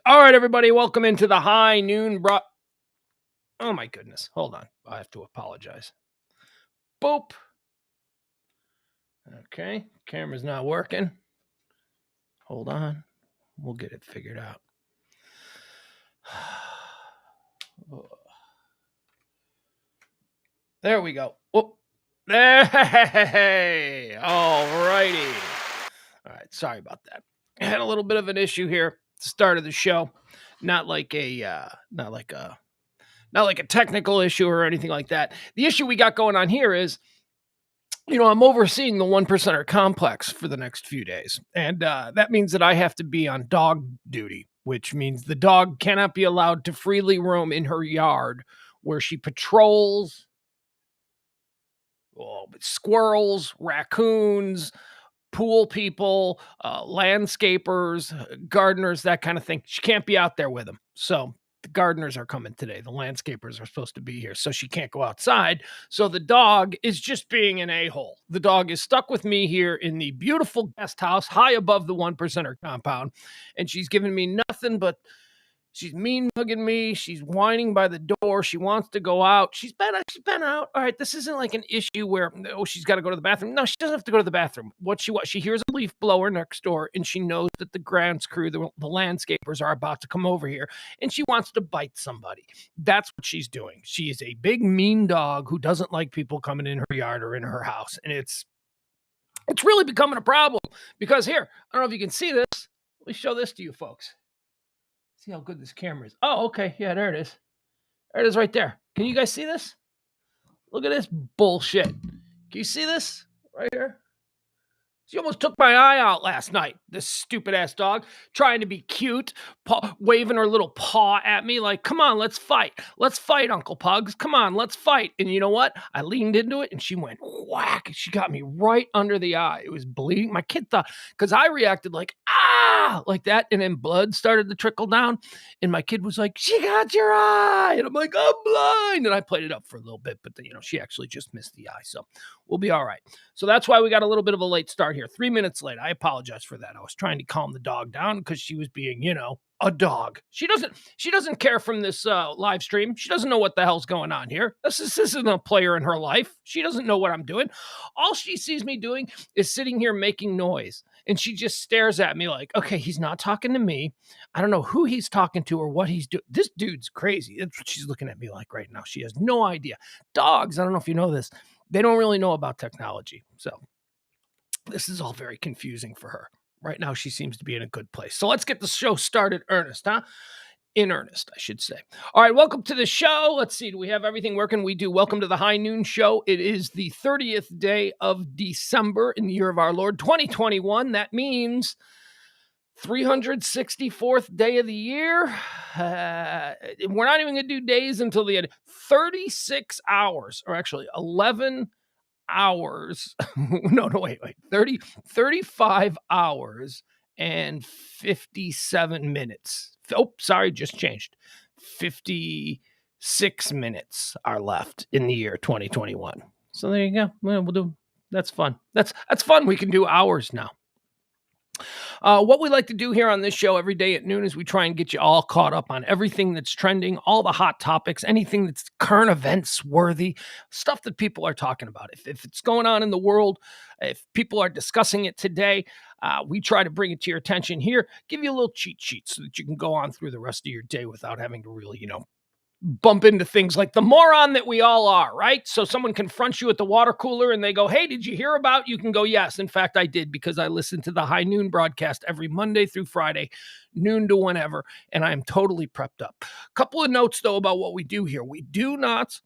All right, everybody, welcome into the High Noon Oh, my goodness. Hold on. I have to apologize. Boop. Okay, camera's not working. Hold on. We'll get it figured out. There we go. Whoop. Hey, all righty. All right, sorry about that. I had a little bit of an issue here at the start of the show. Not like a technical issue or anything like that. The issue we got going on here is, I'm overseeing the 1%er complex for the next few days. And that means that I have to be on dog duty, which means the dog cannot be allowed to freely roam in her yard where she patrols squirrels, raccoons, pool people, landscapers, gardeners, that kind of thing. She can't be out there with them. So the gardeners are coming today. The landscapers are supposed to be here, so she can't go outside. So the dog is just being an a-hole. The dog is stuck with me here in the beautiful guest house high above the 1%er compound, and she's giving me nothing but she's mean mugging me. She's whining by the door. She wants to go out. She's been out. All right, this isn't like an issue where, she's got to go to the bathroom. No, she doesn't have to go to the bathroom. She hears a leaf blower next door, and she knows that the grounds crew, the landscapers, are about to come over here, and she wants to bite somebody. That's what she's doing. She is a big, mean dog who doesn't like people coming in her yard or in her house, and it's really becoming a problem because here, I don't know if you can see this. Let me show this to you folks. See how good this camera is. Oh, okay. Yeah, there it is. There it is right there. Can you guys see this? Look at this bullshit. Can you see this right here? She almost took my eye out last night, this stupid-ass dog, trying to be cute, waving her little paw at me like, come on, let's fight. Let's fight, Uncle Pugs. Come on, let's fight. And you know what? I leaned into it, and she went whack. She got me right under the eye. It was bleeding. My kid thought, because I reacted like, like that, and then blood started to trickle down, and my kid was like, she got your eye. And I'm like, I'm blind. And I played it up for a little bit, but then, she actually just missed the eye, so we'll be all right. So that's why we got a little bit of a late start here. 3 minutes late. I apologize for that. I was trying to calm the dog down because she was being, a dog. She doesn't care from this live stream. She doesn't know what the hell's going on here. This isn't a player in her life. She doesn't know what I'm doing. All she sees me doing is sitting here making noise. And she just stares at me like, okay, he's not talking to me. I don't know who he's talking to or what he's doing. This dude's crazy. That's what she's looking at me like right now. She has no idea. Dogs, I don't know if you know this, they don't really know about technology. So this is all very confusing for her. Right now, she seems to be in a good place. So let's get the show started in earnest, I should say. All right, welcome to the show. Let's see, do we have everything working? We do. Welcome to the High Noon Show. It is the 30th day of December in the year of our Lord, 2021. That means 364th day of the year. We're not even going to do days until the end. 36 hours, or actually 11 hours. Wait. 35 hours and 57 minutes. Oh, sorry, just changed. 56 minutes are left in the year 2021. So there you go. We'll do. That's fun. That's fun. We can do hours now. What we like to do here on this show every day at noon is we try and get you all caught up on everything that's trending, all the hot topics, anything that's current events worthy, stuff that people are talking about. If it's going on in the world, if people are discussing it today, we try to bring it to your attention here, give you a little cheat sheet so that you can go on through the rest of your day without having to really, bump into things like the moron that we all are, right? So someone confronts you at the water cooler and they go, hey, did you hear about? You can go, yes. In fact, I did, because I listen to the High Noon broadcast every Monday through Friday, noon to whenever, and I am totally prepped up. Couple of notes, though, about what we do here. We do not,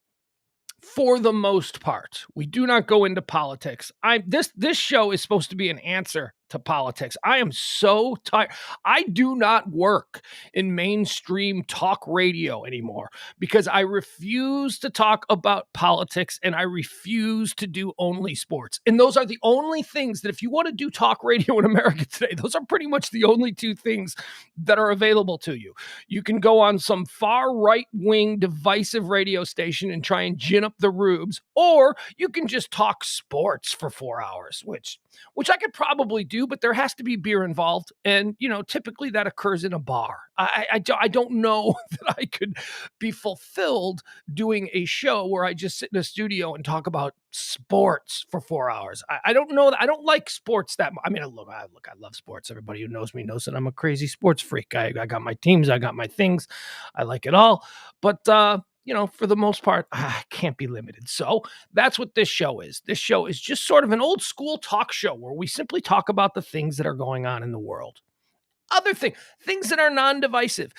for the most part, we do not go into politics. This show is supposed to be an answer to politics. I am so tired. I do not work in mainstream talk radio anymore because I refuse to talk about politics and I refuse to do only sports. And those are the only things that, if you want to do talk radio in America today, those are pretty much the only two things that are available to you. You can go on some far right-wing divisive radio station and try and gin up the rubes, or you can just talk sports for 4 hours, which I could probably do do, but there has to be beer involved. And, typically that occurs in a bar. I don't know that I could be fulfilled doing a show where I just sit in a studio and talk about sports for 4 hours. I don't know that I don't like sports that much. I mean, I love sports. Everybody who knows me knows that I'm a crazy sports freak. I got my teams, I got my things. I like it all. But, for the most part, I can't be limited. So that's what this show is. This show is just sort of an old school talk show where we simply talk about the things that are going on in the world. Other things that are non-divisive.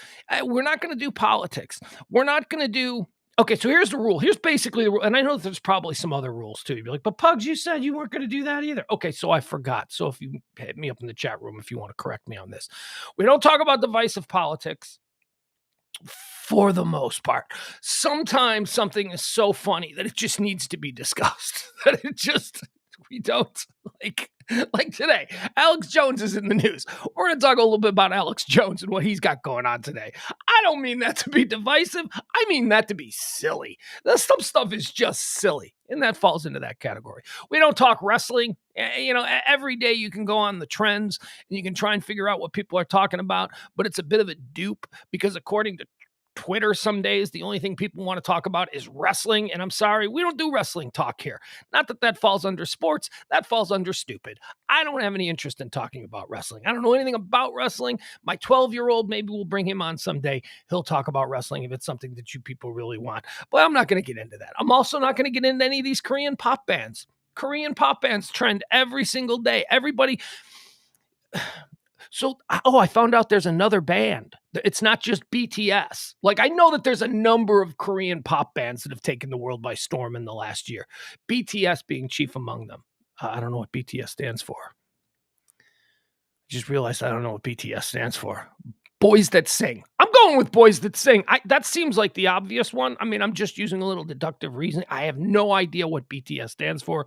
We're not going to do politics. We're not going to do. Okay, so here's the rule. Here's basically the rule. And I know there's probably some other rules too. You'd be like, but Pugs, you said you weren't going to do that either. Okay, so I forgot. So if you hit me up in the chat room if you want to correct me on this. We don't talk about divisive politics for the most part. Sometimes something is so funny that it just needs to be discussed. That we don't like today. Alex Jones is in the news. We're going to talk a little bit about Alex Jones and what he's got going on today. I don't mean that to be divisive. I mean that to be silly. Some stuff is just silly, and that falls into that category. We don't talk wrestling. Every day you can go on the trends and you can try and figure out what people are talking about, but it's a bit of a dupe because according to Twitter, some days the only thing people want to talk about is wrestling. And I'm sorry, we don't do wrestling talk here. Not that falls under sports. That falls under stupid. I don't have any interest in talking about wrestling. I don't know anything about wrestling. My 12-year-old, maybe we'll bring him on someday. He'll talk about wrestling if it's something that you people really want. But I'm not going to get into that. I'm also not going to get into any of these Korean pop bands. Korean pop bands trend every single day. Everybody. So, I found out there's another band. It's not just BTS. I know that there's a number of Korean pop bands that have taken the world by storm in the last year. BTS being chief among them. I don't know what BTS stands for. Just realized I don't know what BTS stands for. Boys That Sing. I'm going with Boys That Sing. That seems like the obvious one. I mean, I'm just using a little deductive reasoning. I have no idea what BTS stands for.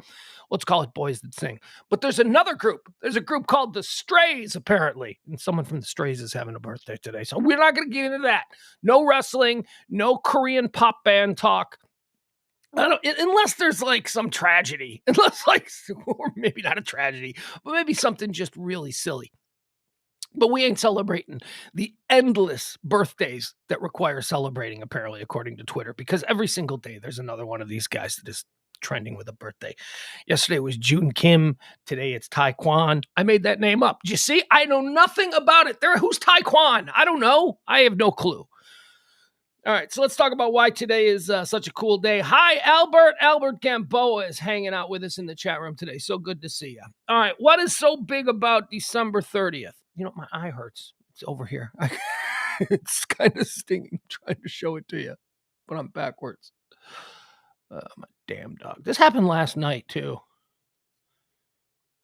Let's call it Boys That Sing. But there's another group. There's a group called the Strays, apparently. And someone from the Strays is having a birthday today. So we're not going to get into that. No wrestling, no Korean pop band talk. Unless there's some tragedy. Or maybe not a tragedy, but maybe something just really silly. But we ain't celebrating the endless birthdays that require celebrating, apparently, according to Twitter, because every single day there's another one of these guys that is trending with a birthday. Yesterday was June Kim. Today it's Taekwon. I made that name up. Do you see? I know nothing about it. Who's Taekwon? I don't know. I have no clue. All right, so let's talk about why today is such a cool day. Hi, Albert. Albert Gamboa is hanging out with us in the chat room today. So good to see you. All right, what is so big about December 30th? My eye hurts. It's over here. It's kind of stinging trying to show it to you, but I'm backwards. My damn dog. This happened last night, too.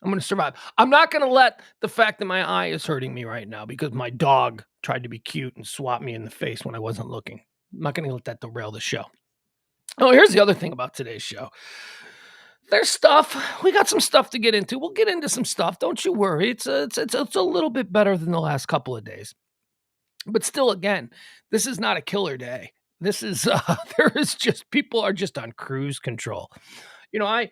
I'm going to survive. I'm not going to let the fact that my eye is hurting me right now because my dog tried to be cute and swat me in the face when I wasn't looking. I'm not going to let that derail the show. Oh, here's the other thing about today's show. There's stuff. We got some stuff to get into. We'll get into some stuff. Don't you worry. It's a little bit better than the last couple of days. But still, again, this is not a killer day. This is, people are just on cruise control. I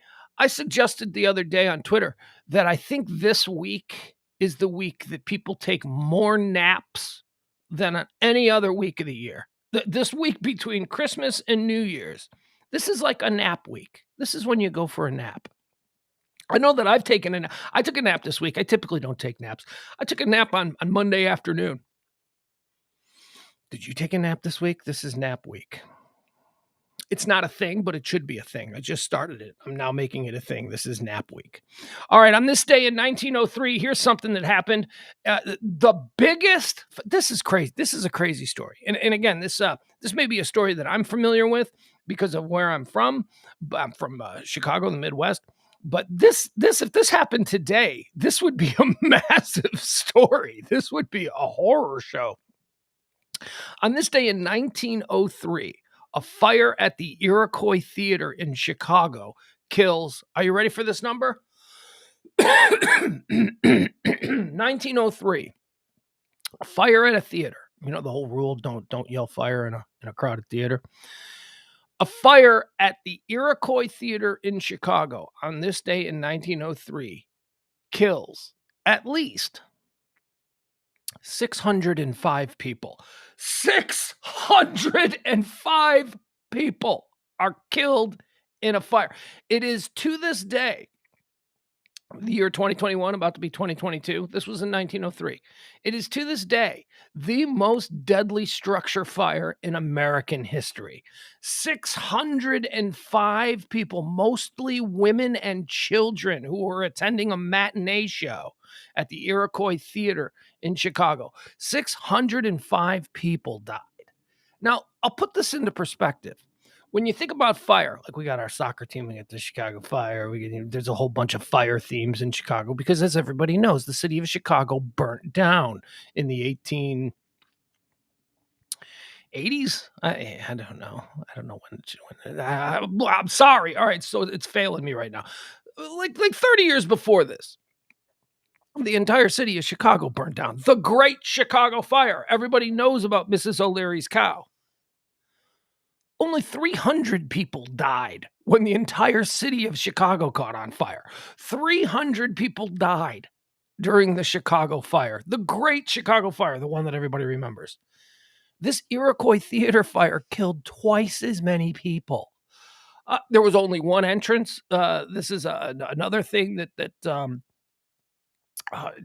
suggested the other day on Twitter that I think this week is the week that people take more naps than on any other week of the year. This week between Christmas and New Year's, this is like a nap week. This is when you go for a nap. I know that I've taken a nap. I took a nap this week. I typically don't take naps. I took a nap on Monday afternoon. Did you take a nap this week? This is nap week. It's not a thing, but it should be a thing. I just started it. I'm now making it a thing. This is nap week. All right. On this day in 1903, here's something that happened. This is crazy. This is a crazy story. And again, this may be a story that I'm familiar with because of where I'm from. I'm from Chicago, the Midwest. But if this happened today, this would be a massive story. This would be a horror show. On this day in 1903, a fire at the Iroquois Theater in Chicago kills, are you ready for this number? 1903, a fire at a theater. The whole rule, don't yell fire in a crowded theater. A fire at the Iroquois Theater in Chicago on this day in 1903 kills at least 605 people. 605 people are killed in a fire. It is to this day, the year 2021, about to be 2022. This was in 1903. It is to this day the most deadly structure fire in American history. 605 people, mostly women and children, who were attending a matinee show at the Iroquois Theater in Chicago. 605 people died. Now, I'll put this into perspective. When you think about fire, like we got our soccer team, we got the Chicago Fire, there's a whole bunch of fire themes in Chicago because, as everybody knows, the city of Chicago burnt down in the 1880s. I don't know. I don't know when I'm sorry. All right, so it's failing me right now. Like 30 years before this, the entire city of Chicago burned down. The Great Chicago Fire. Everybody knows about Mrs. O'Leary's cow. Only 300 people died when the entire city of Chicago caught on fire. 300 people died during the Chicago Fire, the Great Chicago Fire, the one that everybody remembers. This Iroquois Theater fire killed twice as many people. There was only one entrance. This is another thing that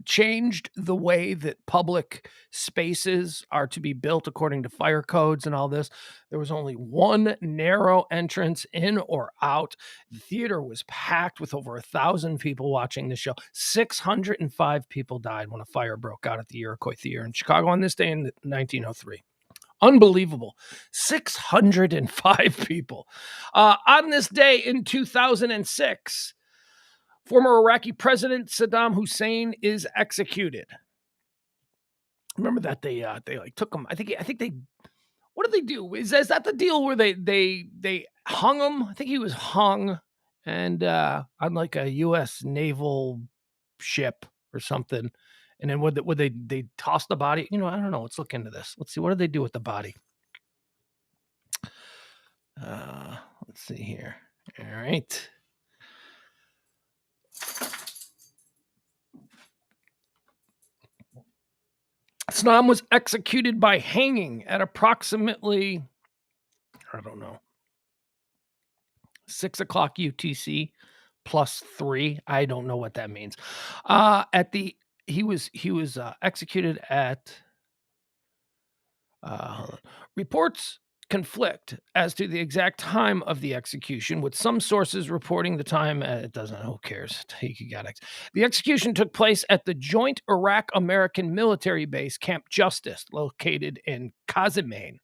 changed the way that public spaces are to be built according to fire codes and all this. There was only one narrow entrance in or out. The theater was packed with over 1,000 people watching the show. 605 people died when a fire broke out at the Iroquois Theater in Chicago on this day in 1903. Unbelievable. 605 people. On this day in 2006, former Iraqi President Saddam Hussein is executed. Remember that they like took him. I think they. What did they do? Is that the deal where they hung him? I think he was hung, and on like a U.S. naval ship or something. And then would they toss the body? I don't know. Let's look into this. Let's see. What did they do with the body? Let's see here. All right. Saddam was executed by hanging at approximately, I don't know, 6 o'clock UTC +3. I don't know what that means. He was executed at. Reports conflict as to the exact time of the execution, with some sources reporting the time. It doesn't. Who cares? The execution took place at the Joint Iraq-American Military Base, Camp Justice, located in Qazimane,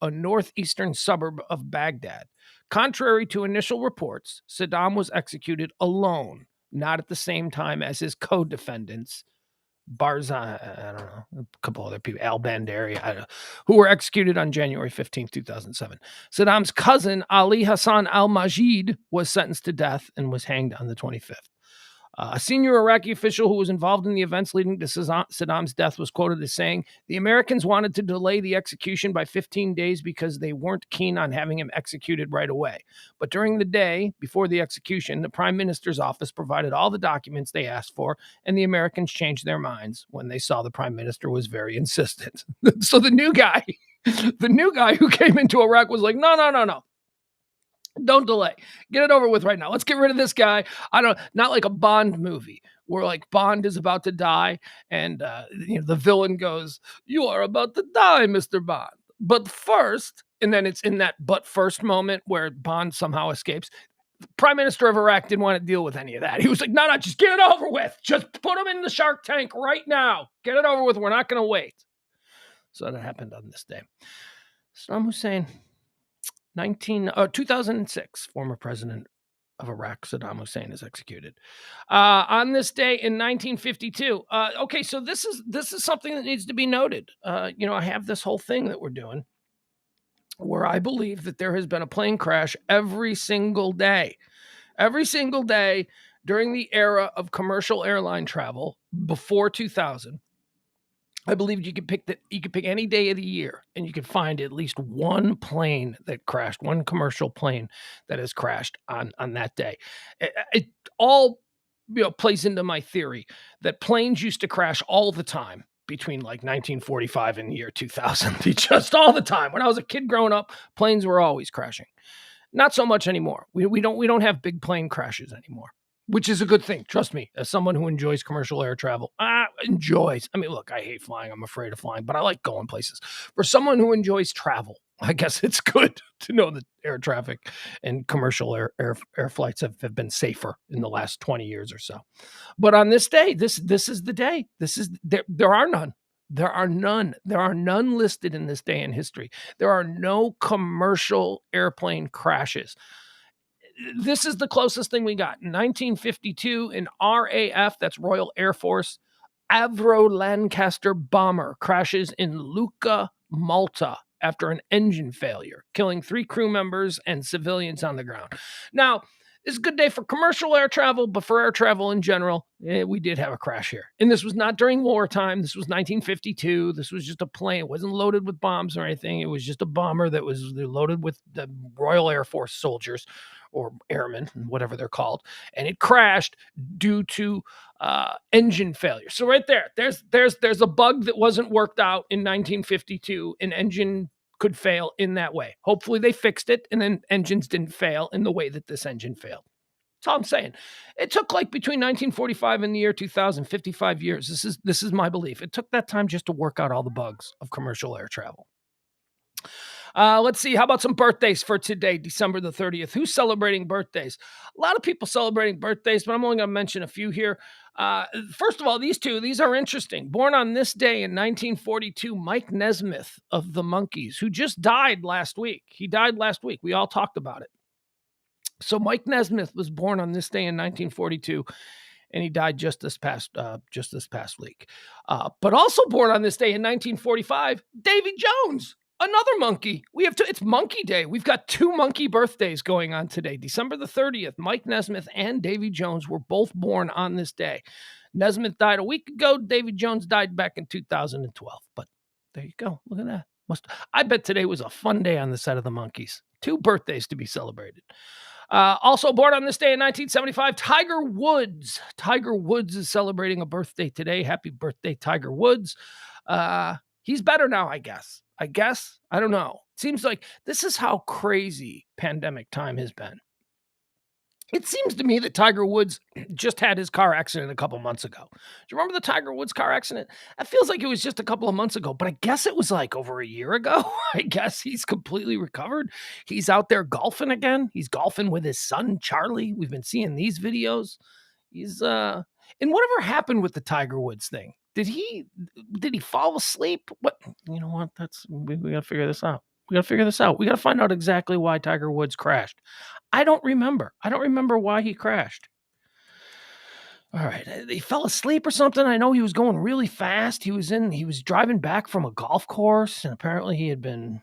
a northeastern suburb of Baghdad. Contrary to initial reports, Saddam was executed alone, not at the same time as his co-defendants, Barzani, I don't know, a couple other people, al-Bandari, who were executed on January 15, 2007. Saddam's cousin, Ali Hassan al-Majid, was sentenced to death and was hanged on the 25th. A senior Iraqi official who was involved in the events leading to Saddam's death was quoted as saying, "The Americans wanted to delay the execution by 15 days because they weren't keen on having him executed right away. But during the day before the execution, the Prime Minister's office provided all the documents they asked for, and the Americans changed their minds when they saw the Prime Minister was very insistent." So the new guy who came into Iraq was like, no. Don't delay. Get it over with right now. Let's get rid of this guy. Not like a Bond movie where like Bond is about to die and the villain goes, "You are about to die, Mr. Bond. But first," and then it's in that "but first" moment where Bond somehow escapes. The Prime Minister of Iraq didn't want to deal with any of that. He was like, no, just get it over with. Just put him in the Shark Tank right now. Get it over with. We're not going to wait. So that happened on this day. Saddam Hussein. 2006, former president of Iraq, Saddam Hussein, is executed. On this day in 1952. Okay, so this is something that needs to be noted. I have this whole thing that we're doing where I believe that there has been a plane crash every single day during the era of commercial airline travel before 2000. I believe you could pick any day of the year and you could find at least one plane that crashed, one commercial plane that has crashed on that day. It all plays into my theory that planes used to crash all the time between like 1945 and the year 2000. Just all the time. When I was a kid growing up, planes were always crashing. Not so much anymore. We don't have big plane crashes anymore, which is a good thing. Trust me, as someone who enjoys commercial air travel, enjoys. I mean, look, I hate flying. I'm afraid of flying, but I like going places. For someone who enjoys travel, I guess it's good to know that air traffic and commercial air flights have been safer in the last 20 years or so. But on this day, this is the day. There are none. There are none. There are none listed in this day in history. There are no commercial airplane crashes. This is the closest thing we got. In 1952, an RAF, that's Royal Air Force, Avro Lancaster bomber crashes in Lucca, Malta after an engine failure, killing 3 crew members and civilians on the ground. Now, it's a good day for commercial air travel, but for air travel in general, we did have a crash here. And this was not during wartime. This was 1952. This was just a plane. It wasn't loaded with bombs or anything. It was just a bomber that was loaded with the Royal Air Force soldiers or airmen, whatever they're called. And it crashed due to engine failure. So right there's a bug that wasn't worked out in 1952. An engine could fail in that way. Hopefully they fixed it, and then engines didn't fail in the way that this engine failed. That's all I'm saying. It took like between 1945 and the year 2000, 55 years. This is my belief. It took that time just to work out all the bugs of commercial air travel. Let's see. How about some birthdays for today, December the 30th? Who's celebrating birthdays? A lot of people celebrating birthdays, but I'm only going to mention a few here. First of all, these are interesting. Born on this day in 1942, Mike Nesmith of the Monkees, who just died last week. He died last week. We all talked about it. So Mike Nesmith was born on this day in 1942, and he died just this past week. But also born on this day in 1945, Davy Jones. Another monkey. It's Monkey Day. We've got 2 monkey birthdays going on today. December the 30th, Mike Nesmith and Davy Jones were both born on this day. Nesmith died a week ago. Davy Jones died back in 2012. But there you go. Look at that. I bet today was a fun day on the set of the Monkees. 2 birthdays to be celebrated. Also born on this day in 1975, Tiger Woods. Tiger Woods is celebrating a birthday today. Happy birthday, Tiger Woods. He's better now, I guess. I don't know. Seems like this is how crazy pandemic time has been. It seems to me that Tiger Woods just had his car accident a couple months ago. Do you remember the Tiger Woods car accident? It feels like it was just a couple of months ago, but I guess it was like over a year ago. I guess he's completely recovered. He's out there golfing again. He's golfing with his son, Charlie. We've been seeing these videos. And whatever happened with the Tiger Woods thing? Did he fall asleep? What? You know what? We got to figure this out. We got to find out exactly why Tiger Woods crashed. I don't remember why he crashed. All right. He fell asleep or something. I know he was going really fast. He was driving back from a golf course, and apparently he had been,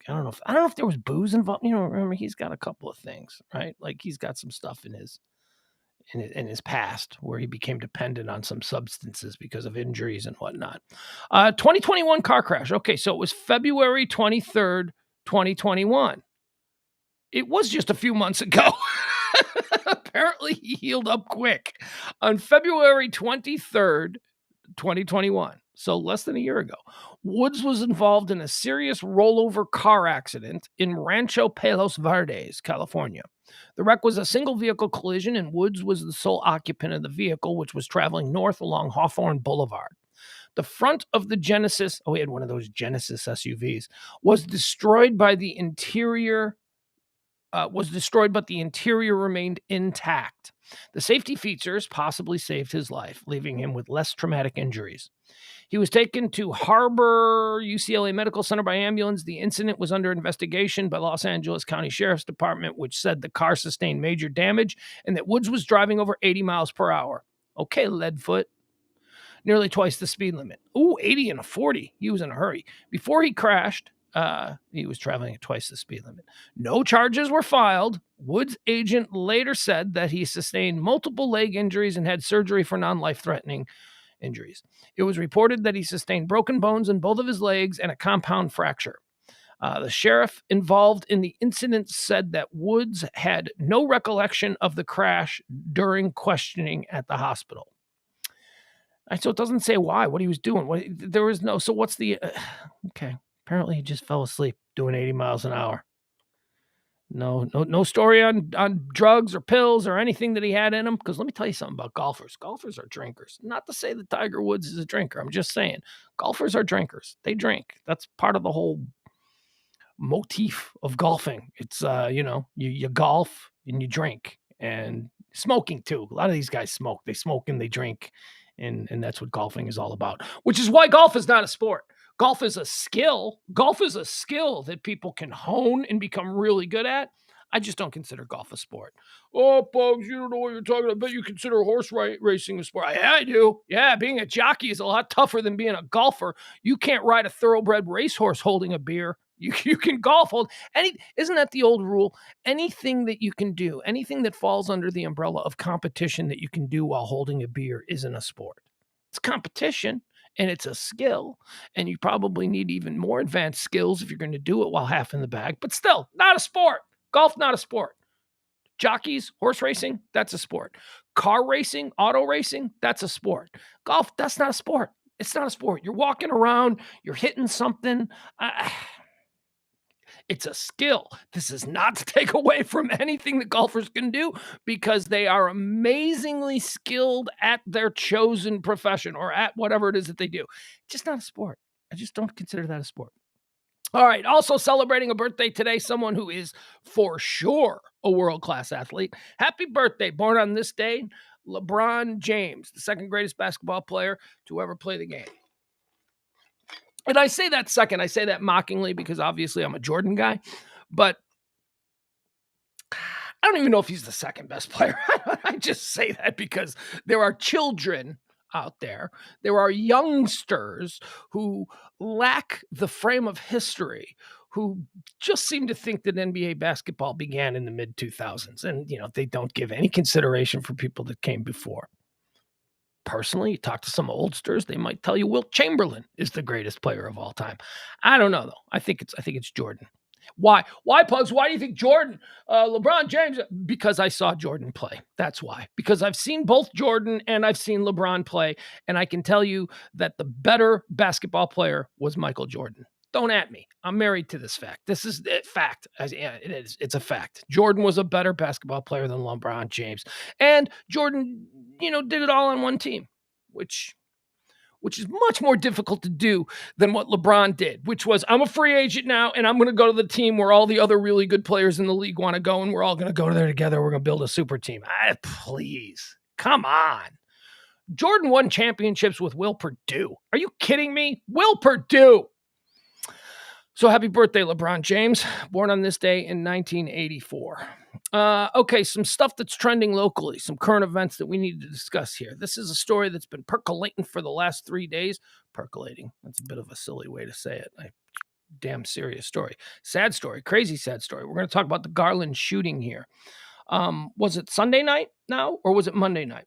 I don't know if there was booze involved. Remember, he's got a couple of things, right? Like he's got some stuff in his past where he became dependent on some substances because of injuries and whatnot. 2021 car crash. Okay, so it was February 23rd, 2021. It was just a few months ago. Apparently, he healed up quick. On February 23rd, 2021, so less than a year ago, Woods was involved in a serious rollover car accident in Rancho Palos Verdes, California. The wreck was a single vehicle collision, and Woods was the sole occupant of the vehicle, which was traveling north along Hawthorne Boulevard. The front of the Genesis, he had one of those Genesis SUVs, was destroyed, but the interior remained intact. The safety features possibly saved his life, leaving him with less traumatic injuries. He was taken to Harbor UCLA Medical Center by ambulance. The incident was under investigation by Los Angeles County Sheriff's Department, which said the car sustained major damage and that Woods was driving over 80 miles per hour. Okay, Leadfoot. Nearly twice the speed limit. 80 and a 40. He was in a hurry. Before he crashed, he was traveling at twice the speed limit. No charges were filed. Woods' agent later said that he sustained multiple leg injuries and had surgery for non-life-threatening injuries. It was reported that he sustained broken bones in both of his legs and a compound fracture. The sheriff involved in the incident said that Woods had no recollection of the crash during questioning at the hospital. So it doesn't say why, what he was doing. There was no. So what's the? Okay, apparently he just fell asleep doing 80 miles an hour. No story on drugs or pills or anything that he had in him. Because let me tell you something about golfers. Golfers are drinkers. Not to say that Tiger Woods is a drinker. I'm just saying golfers are drinkers. They drink. That's part of the whole motif of golfing. It's you golf and you drink, and smoking too. A lot of these guys smoke. They smoke and they drink, and that's what golfing is all about. Which is why golf is not a sport. Golf is a skill. Golf is a skill that people can hone and become really good at. I just don't consider golf a sport. Oh, Pugs, you don't know what you're talking about. But you consider horse racing a sport. Yeah, I do. Yeah, being a jockey is a lot tougher than being a golfer. You can't ride a thoroughbred racehorse holding a beer. You can golf. Isn't that the old rule? Anything that you can do, anything that falls under the umbrella of competition that you can do while holding a beer isn't a sport. It's competition. And it's a skill, and you probably need even more advanced skills if you're going to do it while half in the bag, but still, not a sport. Golf, not a sport. Jockeys, horse racing, that's a sport. Car racing, auto racing, that's a sport. Golf, that's not a sport. It's not a sport. You're walking around, you're hitting something. It's a skill. This is not to take away from anything that golfers can do, because they are amazingly skilled at their chosen profession or at whatever it is that they do. Just not a sport. I just don't consider that a sport. All right. Also celebrating a birthday today, someone who is for sure a world-class athlete. Happy birthday. Born on this day, LeBron James, the second greatest basketball player to ever play the game. And I say that mockingly because obviously I'm a Jordan guy, but I don't even know if he's the second best player. I just say that because there are children out there. There are youngsters who lack the frame of history, who just seem to think that NBA basketball began in the mid 2000s. And, they don't give any consideration for people that came before. Personally, you talk to some oldsters, they might tell you Wilt Chamberlain is the greatest player of all time. I don't know, though. I think it's Jordan. Why, Pugs? Why do you think Jordan, LeBron James? Because I saw Jordan play. That's why. Because I've seen both Jordan and I've seen LeBron play, and I can tell you that the better basketball player was Michael Jordan. Don't at me. I'm married to this fact. This is a fact. Yeah, it is. It's a fact. Jordan was a better basketball player than LeBron James. And Jordan, did it all on one team, which is much more difficult to do than what LeBron did, which was, I'm a free agent now, and I'm going to go to the team where all the other really good players in the league want to go, and we're all going to go there together. We're going to build a super team. Please. Come on. Jordan won championships with Will Perdue. Are you kidding me? Will Perdue. So happy birthday, LeBron James, born on this day in 1984. Okay, some stuff that's trending locally, some current events that we need to discuss here. This is a story that's been percolating for the last 3 days. Percolating, that's a bit of a silly way to say it. Damn serious story. Sad story, crazy sad story. We're going to talk about the Garland shooting here. Was it Sunday night now, or was it Monday night?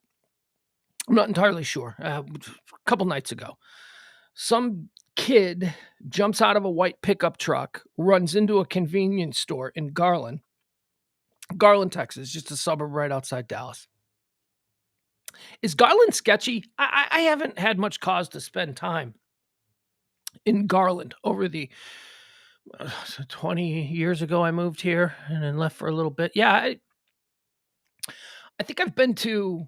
I'm not entirely sure. A couple nights ago. Some kid jumps out of a white pickup truck, runs into a convenience store in Garland, Texas, just a suburb right outside Dallas. Is Garland sketchy? I haven't had much cause to spend time in Garland over the 20 years ago. I moved here and then left for a little bit. Yeah, I think I've been to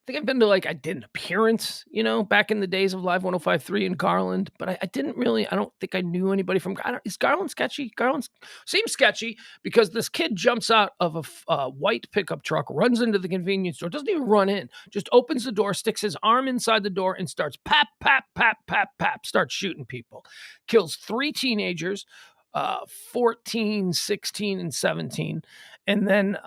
I did an appearance, back in the days of Live 105.3 in Garland, but I don't think I knew anybody from, is Garland sketchy? Garland seems sketchy because this kid jumps out of a white pickup truck, runs into the convenience store, doesn't even run in, just opens the door, sticks his arm inside the door and starts pap, pap, pap, pap, pap, starts shooting people. Kills 3 teenagers, 14, 16, and 17, and then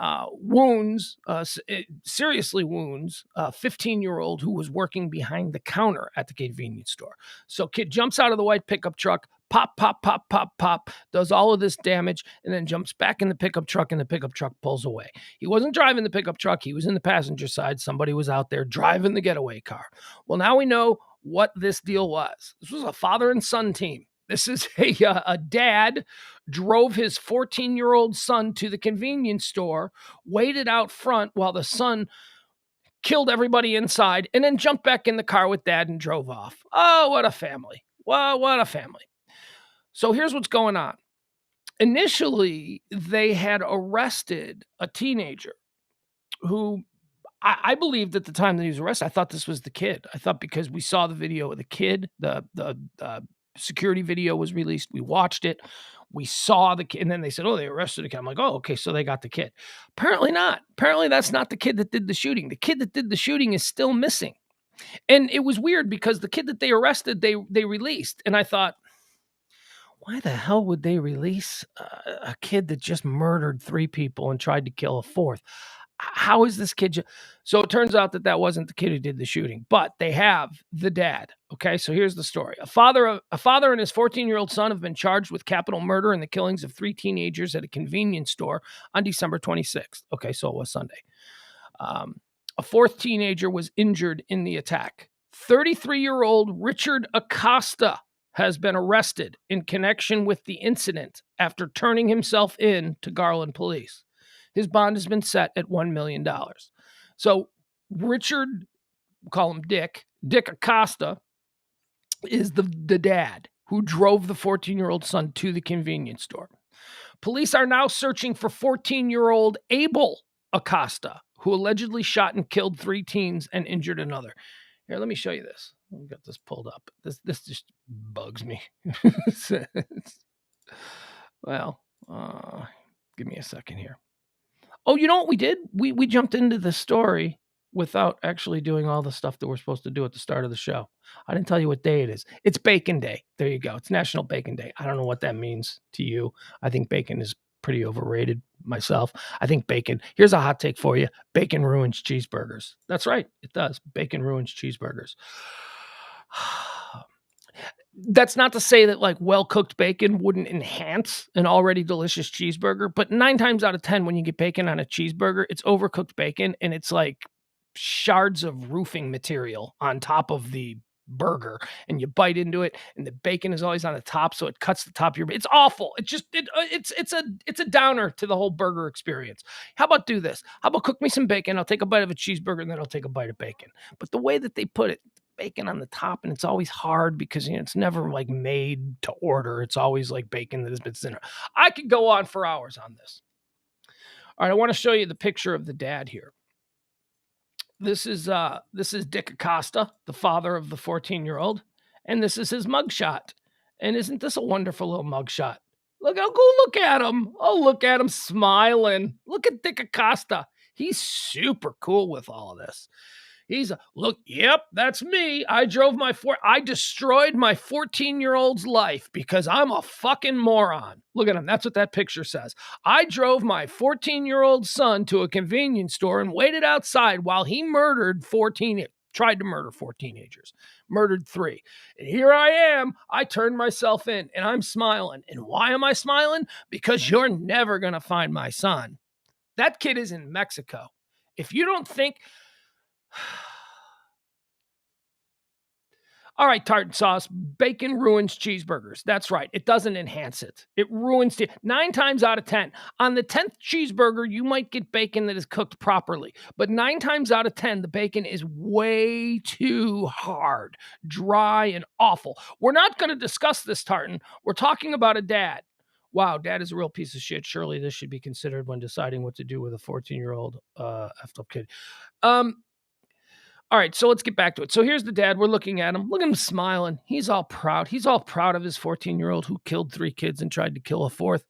seriously wounds a 15-year-old who was working behind the counter at the convenience store. So kid jumps out of the white pickup truck, pop, pop, pop, pop, pop, does all of this damage, and then jumps back in the pickup truck, and the pickup truck pulls away. He wasn't driving the pickup truck. He was in the passenger side. Somebody was out there driving the getaway car. Well, now we know what this deal was. This was a father and son team. This is a dad drove his 14-year-old son to the convenience store, waited out front while the son killed everybody inside, and then jumped back in the car with dad and drove off. Oh, what a family. Well, what a family. So here's what's going on. Initially, they had arrested a teenager who I believed at the time that he was arrested, I thought this was the kid. I thought because we saw the video of the kid, the security video was released. We watched it. We saw the kid. And then they said, oh, they arrested the kid. I'm like, oh, okay, so they got the kid. Apparently not. Apparently that's not the kid that did the shooting. The kid that did the shooting is still missing. And it was weird because the kid that they arrested, they released. And I thought, why the hell would they release a kid that just murdered 3 people and tried to kill a 4th? How is this kid? So it turns out that wasn't the kid who did the shooting, but they have the dad. Okay, so here's the story. A father and his 14-year-old son have been charged with capital murder in the killings of 3 teenagers at a convenience store on December 26th. Okay, so it was Sunday. A 4th teenager was injured in the attack. 33-year-old Reid Acosta has been arrested in connection with the incident after turning himself in to Garland police. His bond has been set at $1 million. So Richard, we'll call him Dick Acosta, is the dad who drove the 14-year-old son to the convenience store. Police are now searching for 14-year-old Abel Acosta, who allegedly shot and killed 3 teens and injured another. Here, let me show you this. I've got this pulled up. This just bugs me. Well, give me a second here. Oh, you know what we did? We jumped into the story without actually doing all the stuff that we're supposed to do at the start of the show. I didn't tell you what day it is. It's Bacon Day. There you go. It's National Bacon Day. I don't know what that means to you. I think bacon is pretty overrated myself. I think bacon, here's a hot take for you. Bacon ruins cheeseburgers. That's right. It does. Bacon ruins cheeseburgers. That's not to say that like well-cooked bacon wouldn't enhance an already delicious cheeseburger, but 9 times out of 10, when you get bacon on a cheeseburger, it's overcooked bacon and it's like shards of roofing material on top of the burger, and you bite into it and the bacon is always on the top, so it cuts the top of your, it's awful. It's a downer to the whole burger experience. How about do this? How about cook me some bacon? I'll take a bite of a cheeseburger and then I'll take a bite of bacon. But the way that they put it, bacon on the top, and it's always hard because it's never like made to order. It's always like bacon that has been thinner. I could go on for hours on this. All right, I want to show you the picture of the dad here. This is Dick Acosta, the father of the 14-year-old, and this is his mugshot. And isn't this a wonderful little mugshot? Look at him. Oh, look at him smiling. Look at Dick Acosta. He's super cool with all of this. Yep, that's me. I destroyed my 14-year-old's life because I'm a fucking moron. Look at him. That's what that picture says. I drove my 14-year-old son to a convenience store and waited outside while he tried to murder 4 teenagers, murdered 3. And here I am. I turned myself in and I'm smiling. And why am I smiling? Because you're never going to find my son. That kid is in Mexico. If you don't think... All right, tartan sauce, bacon ruins cheeseburgers. That's right. It doesn't enhance it. It ruins it. 9 times out of 10. On the 10th cheeseburger, you might get bacon that is cooked properly. But 9 times out of 10, the bacon is way too hard, dry, and awful. We're not going to discuss this, tartan. We're talking about a dad. Wow, dad is a real piece of shit. Surely this should be considered when deciding what to do with a 14-year-old effed up kid. All right, so let's get back to it. So here's the dad. We're looking at him. Look at him smiling. He's all proud. He's all proud of his 14-year-old who killed 3 kids and tried to kill a 4th.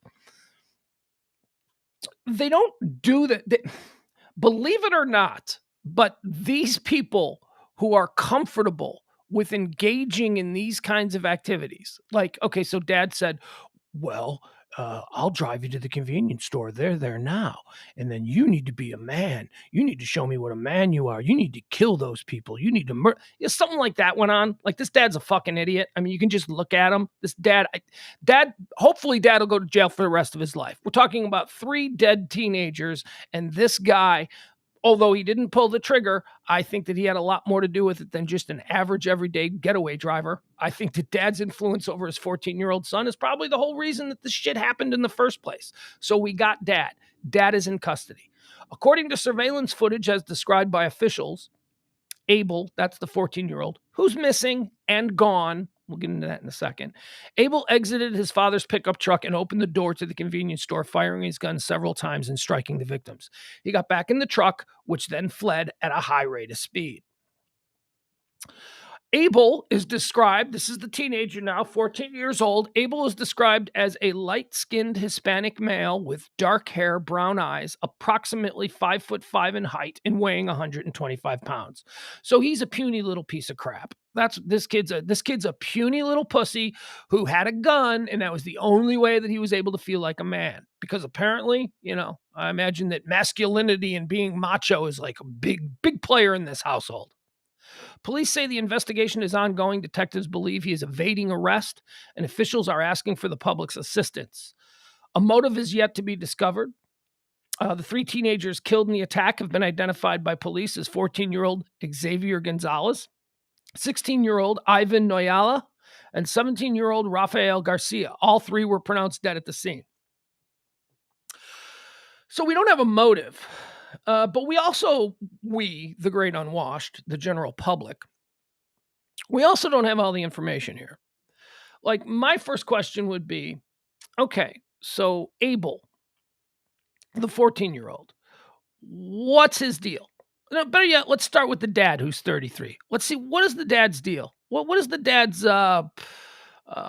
They don't do that. Believe it or not, but these people who are comfortable with engaging in these kinds of activities, like, okay, so dad said, well, I'll drive you to the convenience store. They're there now. And then you need to be a man. You need to show me what a man you are. You need to kill those people. You need to murder. Something like that went on. Like, this dad's a fucking idiot. I mean, you can just look at him. This hopefully dad will go to jail for the rest of his life. We're talking about 3 dead teenagers and this guy although he didn't pull the trigger, I think that he had a lot more to do with it than just an average everyday getaway driver. I think that dad's influence over his 14-year-old son is probably the whole reason that this shit happened in the first place. So we got dad. Dad is in custody. According to surveillance footage as described by officials, Abel, that's the 14-year-old, who's missing and gone. We'll get into that in a second. Abel exited his father's pickup truck and opened the door to the convenience store, firing his gun several times and striking the victims. He got back in the truck, which then fled at a high rate of speed. Abel is described, this is the teenager now, 14 years old. Abel is described as a light-skinned Hispanic male with dark hair, brown eyes, approximately 5'5" in height and weighing 125 pounds. So he's a puny little piece of crap. This kid's a puny little pussy who had a gun, and that was the only way that he was able to feel like a man. Because apparently, I imagine that masculinity and being macho is like a big player in this household. Police say the investigation is ongoing. Detectives believe he is evading arrest, and officials are asking for the public's assistance. A motive is yet to be discovered. The three teenagers killed in the attack have been identified by police as 14-year-old Xavier Gonzalez, 16-year-old Ivan Noyala, and 17-year-old Rafael Garcia. All three were pronounced dead at the scene. So we don't have a motive. But we, the great unwashed, the general public, we also don't have all the information here. Like, my first question would be, okay, so Abel, the 14-year-old, what's his deal? No, better yet, let's start with the dad, who's 33. Let's see, what is the dad's deal? What is the dad's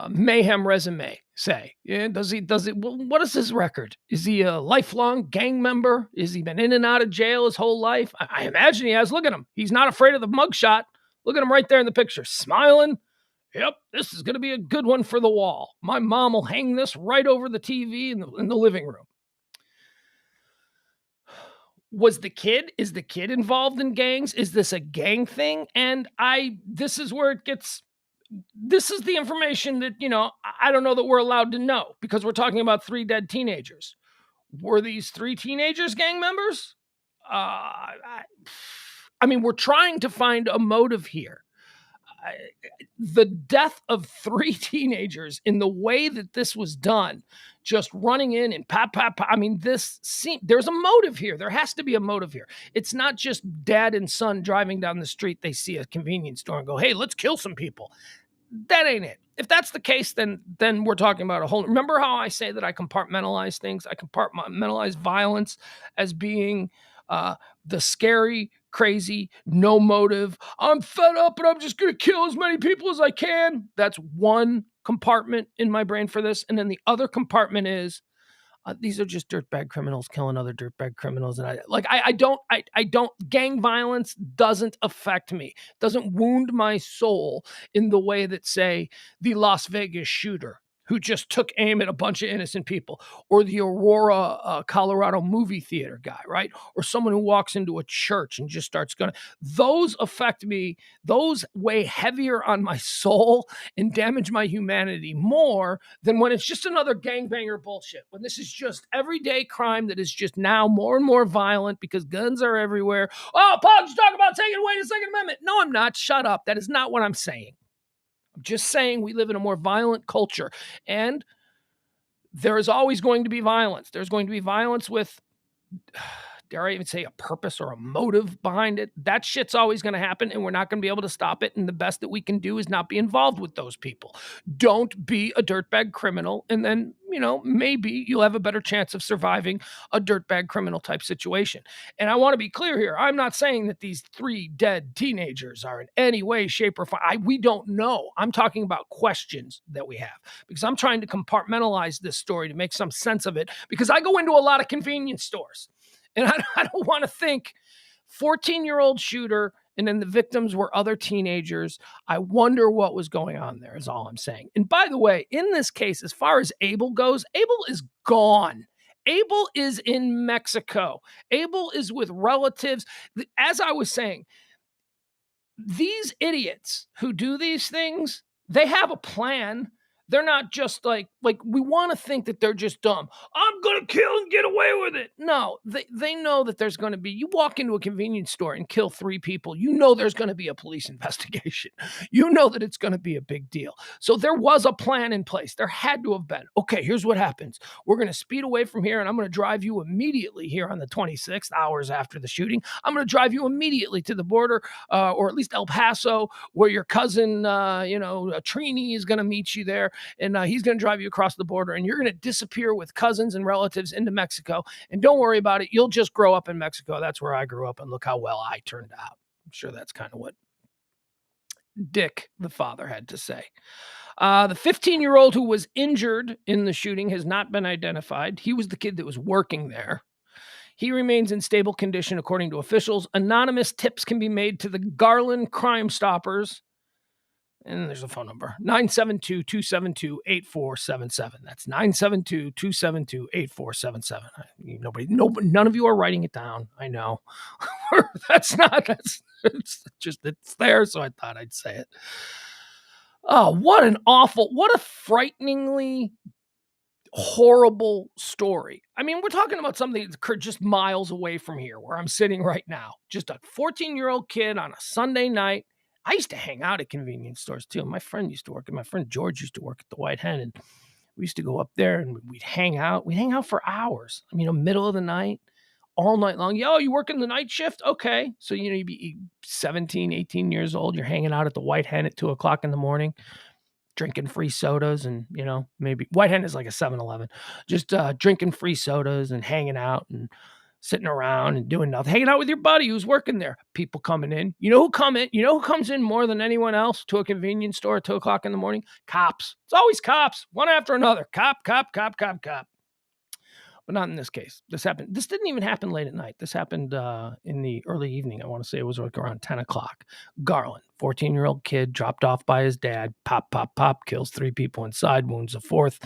mayhem resume say? Yeah, what is his record? Is he a lifelong gang member? Has he been in and out of jail his whole life? I imagine he has. Look at him. He's not afraid of the mugshot. Look at him right there in the picture, smiling. Yep, this is going to be a good one for the wall. My mom will hang this right over the TV in the living room. Is the kid involved in gangs? Is this a gang thing? And this is the information that, I don't know that we're allowed to know, because we're talking about three dead teenagers. Were these three teenagers gang members? We're trying to find a motive here. The death of three teenagers in the way that this was done, just running in and pop. There's a motive here. There has to be a motive here. It's not just dad and son driving down the street. They see a convenience store and go, hey, let's kill some people. That ain't it. If that's the case, then we're talking about a whole. Remember how I say that I compartmentalize things? I compartmentalize violence as being the scary, crazy, no motive. I'm fed up and I'm just going to kill as many people as I can. That's one compartment in my brain for this. And then the other compartment is these are just dirtbag criminals killing other dirtbag criminals. And I don't, gang violence doesn't affect me, doesn't wound my soul in the way that, say, the Las Vegas shooter who just took aim at a bunch of innocent people, or the Aurora, Colorado movie theater guy, right? Or someone who walks into a church and just starts going. Those affect me. Those weigh heavier on my soul and damage my humanity more than when it's just another gangbanger bullshit. When this is just everyday crime that is just now more and more violent because guns are everywhere. Oh, Pugs, talk about taking away the Second Amendment. No, I'm not. Shut up. That is not what I'm saying. I'm just saying we live in a more violent culture, and there is always going to be violence. There's going to be violence with, dare I even say, a purpose or a motive behind it. That shit's always going to happen, and we're not going to be able to stop it, and the best that we can do is not be involved with those people. Don't be a dirtbag criminal, and then, maybe you'll have a better chance of surviving a dirtbag criminal type situation. And I want to be clear here. I'm not saying that these three dead teenagers are in any way, shape, or form. We don't know. I'm talking about questions that we have, because I'm trying to compartmentalize this story to make some sense of it, because I go into a lot of convenience stores. And I don't want to think 14-year-old shooter and then the victims were other teenagers. I wonder what was going on there is all I'm saying. And by the way, in this case, as far as Abel goes, Abel is gone. Abel is in Mexico. Abel is with relatives. As I was saying, these idiots who do these things, they have a plan. They're not just like we want to think that they're just dumb. I'm going to kill and get away with it. No, they know that there's going to be, you walk into a convenience store and kill 3 people, you know there's going to be a police investigation. You know that it's going to be a big deal. So there was a plan in place. There had to have been. Okay, here's what happens. We're going to speed away from here, and I'm going to drive you immediately here on the 26th, hours after the shooting. I'm going to drive you immediately to the border, or at least El Paso, where your cousin, Trini is going to meet you there. And he's going to drive you across the border, and you're going to disappear with cousins and relatives into Mexico. And don't worry about it. You'll just grow up in Mexico. That's where I grew up, and look how well I turned out. I'm sure that's kind of what Dick, the father, had to say. The 15-year-old who was injured in the shooting has not been identified. He was the kid that was working there. He remains in stable condition, according to officials. Anonymous tips can be made to the Garland Crime Stoppers. And there's a phone number, 972-272-8477. That's 972-272-8477. None of you are writing it down. I know. It's there, so I thought I'd say it. Oh, what a frighteningly horrible story. I mean, we're talking about something that occurred just miles away from here, where I'm sitting right now. Just a 14-year-old kid on a Sunday night. I used to hang out at convenience stores too. My friend George used to work at the White Hen, and we used to go up there and we'd hang out. We'd hang out for hours. I mean, middle of the night, all night long. Yo, you working the night shift? Okay. So, you'd be 17, 18 years old. You're hanging out at the White Hen at 2:00 in the morning, drinking free sodas, and, maybe White Hen is like a 7-Eleven, just drinking free sodas and hanging out and sitting around and doing nothing, hanging out with your buddy who's working there. People coming in. You know who comes in more than anyone else to a convenience store at 2:00 in the morning? Cops. It's always cops, one after another. Cop. But not in this case. This didn't even happen late at night. This happened in the early evening. I want to say it was like around 10:00. Garland, 14-year-old kid, dropped off by his dad. Pop, kills 3 people inside, wounds a 4th.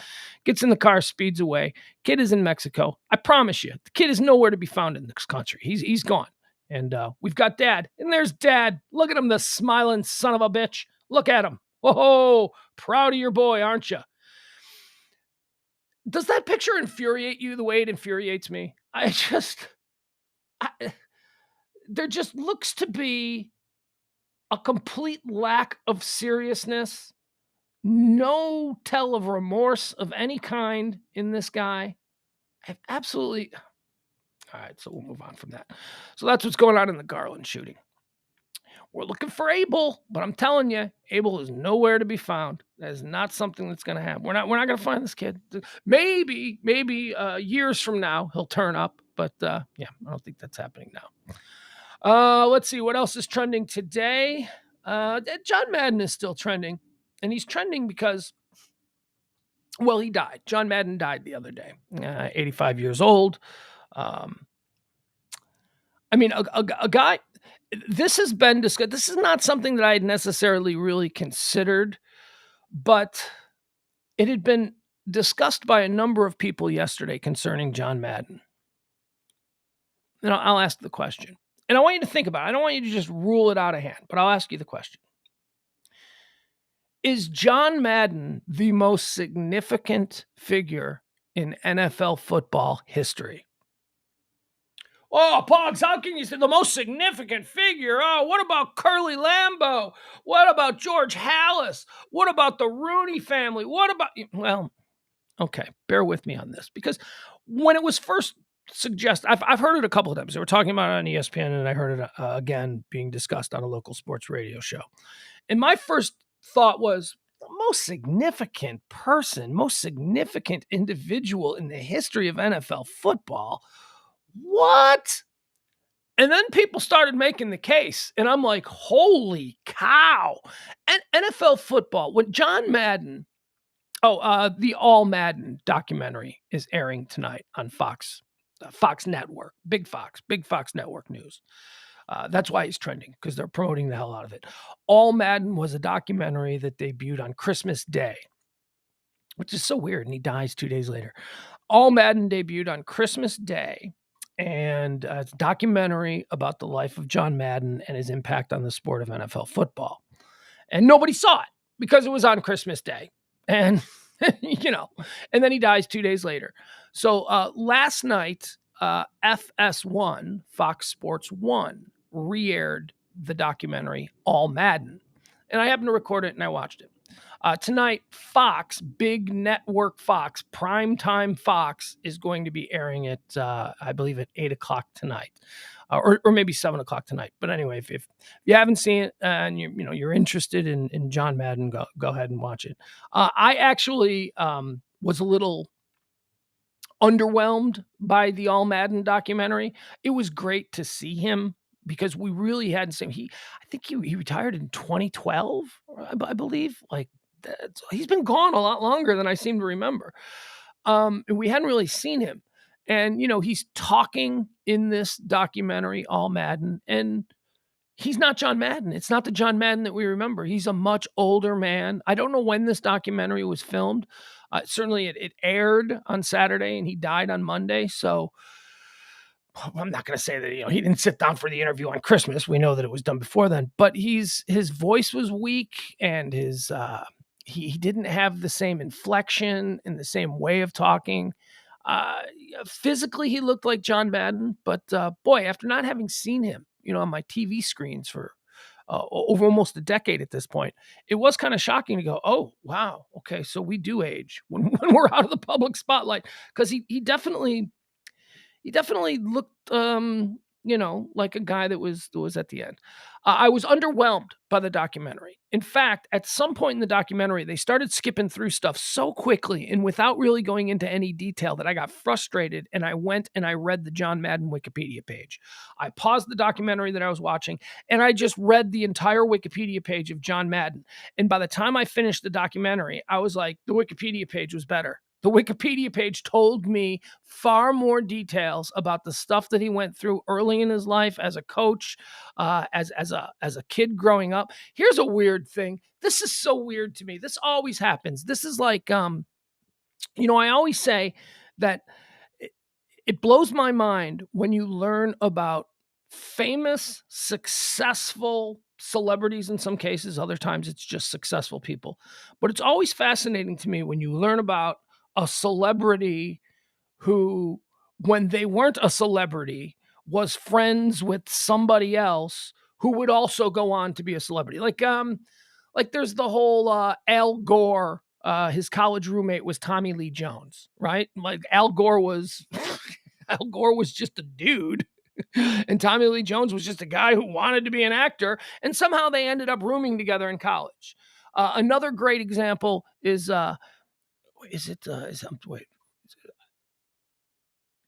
Gets in the car, speeds away. Kid is in Mexico. I promise you, the kid is nowhere to be found in this country. He's gone. And we've got Dad. And there's Dad. Look at him, the smiling son of a bitch. Look at him. Whoa, proud of your boy, aren't you? Does that picture infuriate you the way it infuriates me? There just looks to be a complete lack of seriousness, no tell of remorse of any kind in this guy. Absolutely. All right, so we'll move on from that. So that's what's going on in the Garland shooting. We're looking for Abel, but I'm telling you, Abel is nowhere to be found. That is not something that's going to happen. We're not going to find this kid. Maybe years from now he'll turn up, but I don't think that's happening now. Let's see what else is trending today. John Madden is still trending, and he's trending because, well, he died. John Madden died the other day, 85 years old. A guy. This has been discussed. This is not something that I had necessarily really considered, but it had been discussed by a number of people yesterday concerning John Madden. And I'll ask the question. And I want you to think about it. I don't want you to just rule it out of hand, but I'll ask you the question. Is John Madden the most significant figure in NFL football history? Oh, Pugs, how can you say the most significant figure? Oh, what about Curly Lambeau? What about George Halas? What about the Rooney family? What about... Well, okay, bear with me on this. Because when it was first suggested, I've heard it a couple of times. They were talking about it on ESPN, and I heard it again being discussed on a local sports radio show. And my first thought was, the most significant person, most significant individual in the history of NFL football... What? And then people started making the case, and I'm like, holy cow. And NFL football, when John Madden, the All Madden documentary is airing tonight on Fox Network, Big Fox Network News. That's why he's trending, because they're promoting the hell out of it. All Madden was a documentary that debuted on Christmas Day, which is so weird, and he dies 2 days later. All Madden debuted on Christmas Day. And it's a documentary about the life of John Madden and his impact on the sport of NFL football. And nobody saw it because it was on Christmas Day. And, and then he dies 2 days later. So last night, FS1, Fox Sports 1, re-aired the documentary All Madden. And I happened to record it and I watched it. Tonight, Fox, big network Fox, primetime Fox, is going to be airing it, I believe, at 8 o'clock tonight. Or maybe 7 o'clock tonight. But anyway, if you haven't seen it and you're interested in John Madden, go ahead and watch it. I actually was a little underwhelmed by the All Madden documentary. It was great to see him because we really hadn't seen him. I think he retired in 2012, I believe. Like, he's been gone a lot longer than I seem to remember. And we hadn't really seen him. And, he's talking in this documentary, All Madden, and he's not John Madden. It's not the John Madden that we remember. He's a much older man. I don't know when this documentary was filmed. Certainly it aired on Saturday and he died on Monday. So I'm not going to say that, he didn't sit down for the interview on Christmas. We know that it was done before then, but his voice was weak and he didn't have the same inflection and the same way of talking. Physically, he looked like John Madden, but boy, after not having seen him, on my TV screens for over almost a decade at this point, it was kind of shocking to go, oh, wow, okay, so we do age when we're out of the public spotlight, because he definitely looked, like a guy that was at the end. I was underwhelmed by the documentary. In fact, at some point in the documentary, they started skipping through stuff so quickly and without really going into any detail that I got frustrated, and I went and I read the John Madden Wikipedia page. I paused the documentary that I was watching, and I just read the entire Wikipedia page of John Madden. And by the time I finished the documentary, I was like, the Wikipedia page was better. The Wikipedia page told me far more details about the stuff that he went through early in his life as a coach, as a kid growing up. Here's a weird thing. This is so weird to me. This always happens. This is like, I always say that it blows my mind when you learn about famous, successful celebrities in some cases. Other times it's just successful people. But it's always fascinating to me when you learn about a celebrity who, when they weren't a celebrity, was friends with somebody else who would also go on to be a celebrity. Like there's the whole Al Gore. His college roommate was Tommy Lee Jones, right? Like Al Gore was just a dude. And Tommy Lee Jones was just a guy who wanted to be an actor. And somehow they ended up rooming together in college. Another great example is,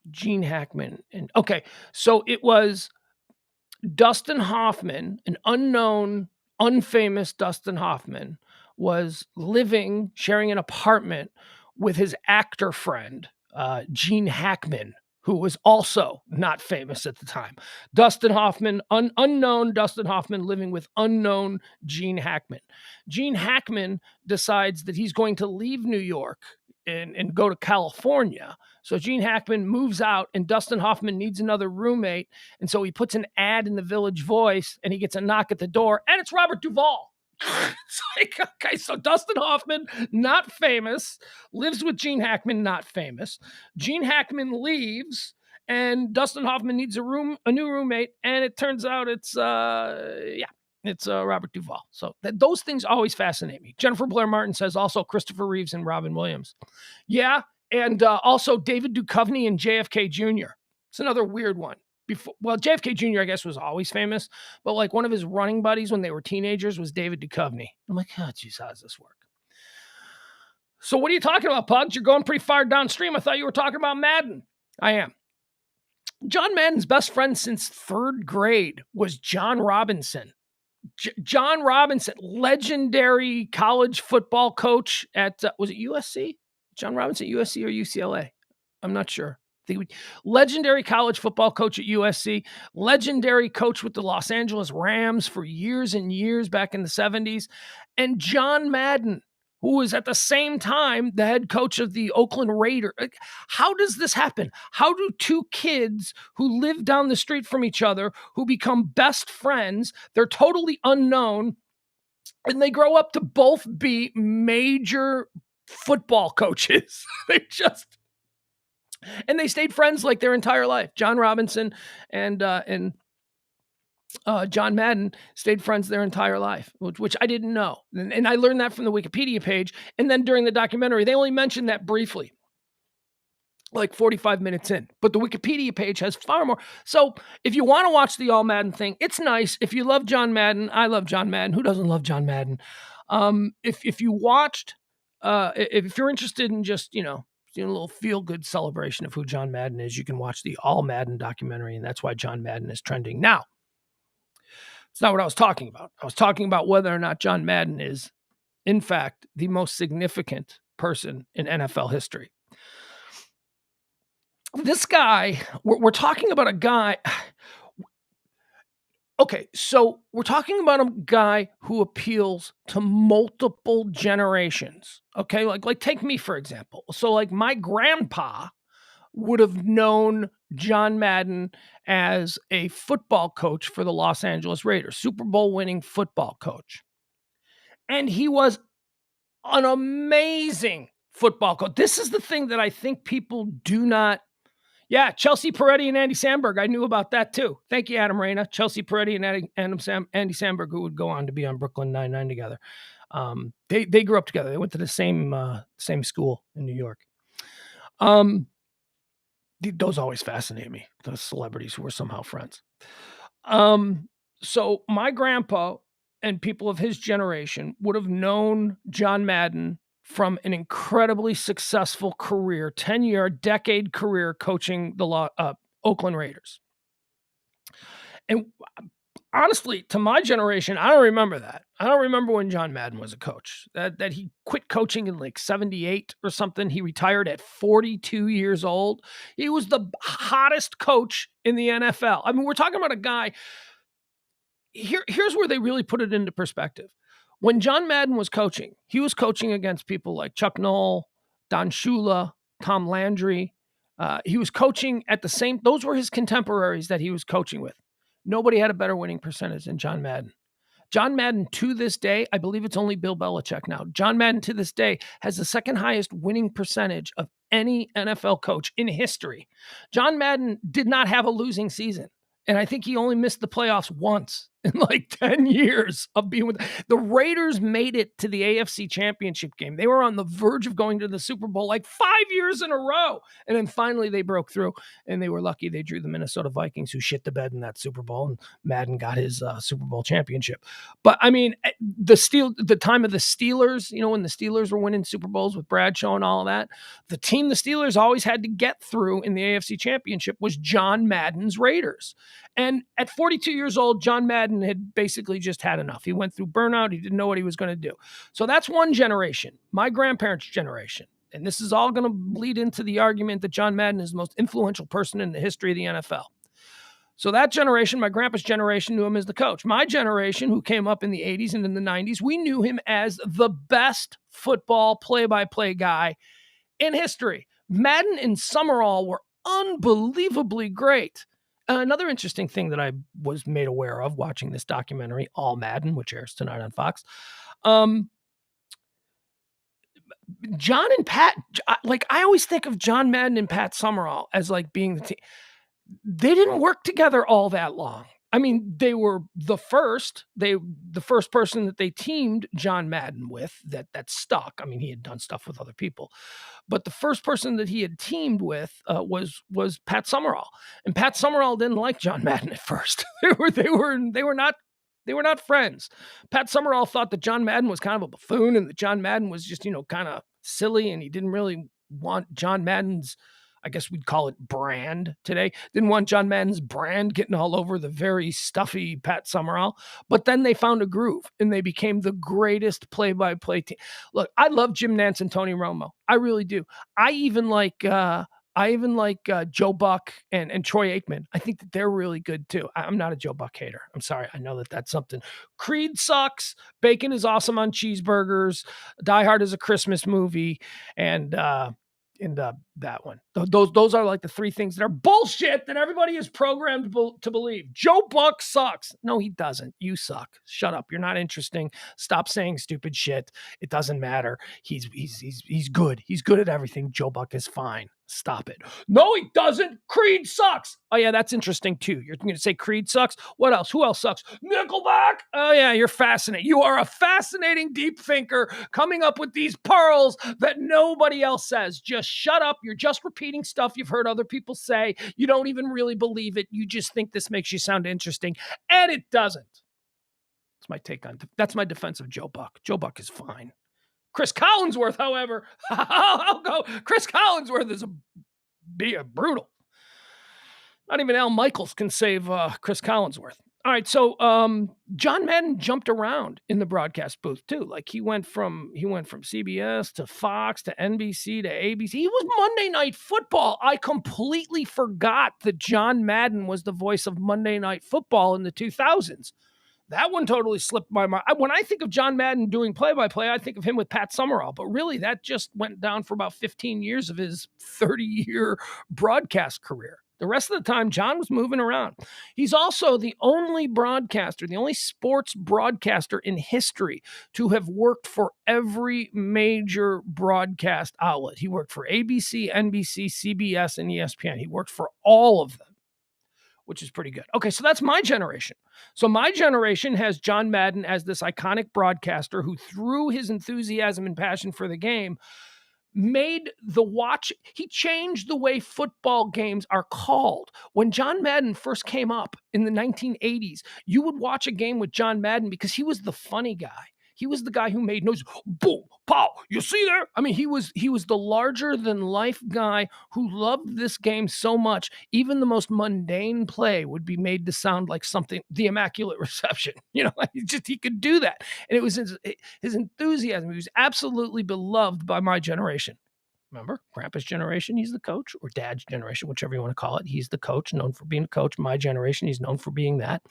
Gene Hackman. And okay, so it was Dustin Hoffman, an unknown, unfamous Dustin Hoffman, was sharing an apartment with his actor friend, Gene Hackman, who was also not famous at the time. Dustin Hoffman, unknown Dustin Hoffman, living with unknown Gene Hackman. Gene Hackman decides that he's going to leave New York and go to California. So Gene Hackman moves out and Dustin Hoffman needs another roommate. And so he puts an ad in the Village Voice and he gets a knock at the door and it's Robert Duvall. It's like, okay, so Dustin Hoffman, not famous, lives with Gene Hackman, not famous. Gene Hackman leaves and Dustin Hoffman needs a new roommate. And it turns out it's Robert Duvall. So those things always fascinate me. Jennifer Blair Martin says also Christopher Reeves and Robin Williams. Yeah. And also David Duchovny and JFK Jr. It's another weird one. JFK Jr., I guess, was always famous, but like one of his running buddies when they were teenagers was David Duchovny. I'm like, oh, geez, how does this work? So what are you talking about, Pugs? You're going pretty far downstream. I thought you were talking about Madden. I am. John Madden's best friend since third grade was John Robinson. John Robinson, legendary college football coach at, was it USC? John Robinson, USC or UCLA? I'm not sure. Legendary college football coach at USC, legendary coach with the Los Angeles Rams for years and years back in the 70s. And John Madden, who was at the same time the head coach of the Oakland Raiders. How does this happen? How do two kids who live down the street from each other, who become best friends, they're totally unknown, and they grow up to both be major football coaches. And they stayed friends like their entire life. John Robinson and John Madden stayed friends their entire life, which I didn't know. And I learned that from the Wikipedia page. And then during the documentary, they only mentioned that briefly, like 45 minutes in. But the Wikipedia page has far more. So if you want to watch the All Madden thing, it's nice. If you love John Madden, I love John Madden. Who doesn't love John Madden? If you watched, if you're interested in just, doing a little feel-good celebration of who John Madden is, you can watch the All Madden documentary, and that's why John Madden is trending now. It's not what I was talking about. I was talking about whether or not John Madden is, in fact, the most significant person in NFL history. This guy, we're talking about a guy. Okay, so we're talking about a guy who appeals to multiple generations. Okay, like take me for example. So like my grandpa would have known John Madden as a football coach for the Los Angeles Raiders, Super Bowl winning football coach. And he was an amazing football coach. This is the thing that I think people do not. Yeah, Chelsea Peretti and Andy Samberg. I knew about that too. Thank you, Adam Reyna. Chelsea Peretti and Andy Samberg, who would go on to be on Brooklyn Nine-Nine together. They grew up together. They went to the same school in New York. Those always fascinate me, those celebrities who were somehow friends. So my grandpa and people of his generation would have known John Madden from an incredibly successful career, 10-year, decade career coaching the Oakland Raiders. And honestly, to my generation, I don't remember that. I don't remember when John Madden was a coach, that he quit coaching in like 78 or something. He retired at 42 years old. He was the hottest coach in the NFL. I mean, we're talking about a guy. Here's where they really put it into perspective. When John Madden was coaching, he was coaching against people like Chuck Noll, Don Shula, Tom Landry. He was coaching at the same, those were his contemporaries that he was coaching with. Nobody had a better winning percentage than John Madden. John Madden to this day, I believe it's only Bill Belichick now. John Madden to this day has the second highest winning percentage of any NFL coach in history. John Madden did not have a losing season. And I think he only missed the playoffs once in like 10 years of being with the Raiders. Made it to the AFC Championship game. They were on the verge of going to the Super Bowl like 5 years in a row. And then finally they broke through, and they were lucky they drew the Minnesota Vikings, who shit the bed in that Super Bowl, and Madden got his Super Bowl championship. But I mean, the time of the Steelers, when the Steelers were winning Super Bowls with Bradshaw and all of that, the team the Steelers always had to get through in the AFC Championship was John Madden's Raiders. And at 42 years old, John Madden had basically just had enough. He went through burnout. He didn't know what he was going to do. So that's one generation, my grandparents' generation. And this is all going to bleed into the argument that John Madden is the most influential person in the history of the NFL. So that generation, my grandpa's generation, knew him as the coach. My generation, who came up in the 80s and in the 90s, we knew him as the best football play-by-play guy in history. Madden and Summerall were unbelievably great. Another interesting thing that I was made aware of watching this documentary, All Madden, which airs tonight on Fox, John and Pat, like I always think of John Madden and Pat Summerall as like being the team. They didn't work together all that long. I mean, they were the first person that they teamed John Madden with that stuck. I mean, he had done stuff with other people, but the first person that he had teamed with was Pat Summerall, and Pat Summerall didn't like John Madden at first. They were not friends. Pat Summerall thought that John Madden was kind of a buffoon, and that John Madden was just kind of silly, and he didn't really want John Madden's, I guess we'd call it, brand today. Didn't want John Madden's brand getting all over the very stuffy Pat Summerall. But then they found a groove, and they became the greatest play-by-play team. Look, I love Jim Nantz and Tony Romo. I really do. I even like Joe Buck and Troy Aikman. I think that they're really good too. I'm not a Joe Buck hater. I'm sorry. I know that that's something. Creed sucks. Bacon is awesome on cheeseburgers. Die Hard is a Christmas movie. And that one. Those are like the three things that are bullshit that everybody is programmed to believe. Joe Buck sucks. No, he doesn't. You suck. Shut up. You're not interesting. Stop saying stupid shit. It doesn't matter. He's good. He's good at everything. Joe Buck is fine. Stop it. No, he doesn't. Creed sucks. Oh, yeah, that's interesting, too. You're going to say Creed sucks? What else? Who else sucks? Nickelback? Oh, yeah, you're fascinating. You are a fascinating deep thinker coming up with these pearls that nobody else says. Just shut up. You're just repeating stuff you've heard other people say. You don't even really believe it. You just think this makes you sound interesting, and it doesn't. That's my take on that's my defense of Joe Buck. Joe Buck is fine. Chris Collinsworth, however, I'll go. Chris Collinsworth is a brutal. Not even Al Michaels can save Chris Collinsworth. All right, so John Madden jumped around in the broadcast booth too. Like he went from CBS to Fox to NBC to ABC. He was Monday Night Football. I completely forgot that John Madden was the voice of Monday Night Football in the 2000s. That one totally slipped my mind. When I think of John Madden doing play-by-play, I think of him with Pat Summerall. But really, that just went down for about 15 years of his 30-year broadcast career. The rest of the time, John was moving around. He's also the only broadcaster, the only sports broadcaster in history to have worked for every major broadcast outlet. He worked for ABC, NBC, CBS, and ESPN. He worked for all of them, which is pretty good. Okay, so that's my generation. So my generation has John Madden as this iconic broadcaster who, through his enthusiasm and passion for the game, he changed the way football games are called. When John Madden first came up in the 1980s, you would watch a game with John Madden because he was the funny guy. He was the guy who made noise. Boom, pow, you see there? I mean, he was the larger-than-life guy who loved this game so much, even the most mundane play would be made to sound like something, the Immaculate Reception. You know, he could do that. And it was his enthusiasm. He was absolutely beloved by my generation. Remember, Grandpa's generation, he's the coach, or Dad's generation, whichever you want to call it. He's the coach, known for being a coach. My generation, he's known for being that.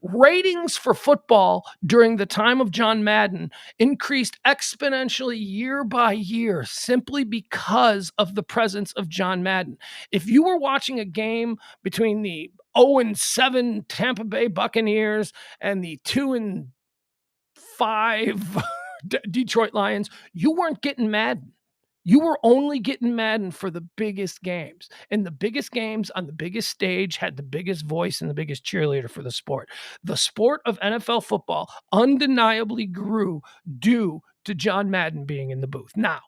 Ratings for football during the time of John Madden increased exponentially year by year simply because of the presence of John Madden. If you were watching a game between the 0-7 Tampa Bay Buccaneers and the 2-5 Detroit Lions, you weren't getting Madden. You were only getting Madden for the biggest games. And the biggest games on the biggest stage had the biggest voice and the biggest cheerleader for the sport. The sport of NFL football undeniably grew due to John Madden being in the booth. Now,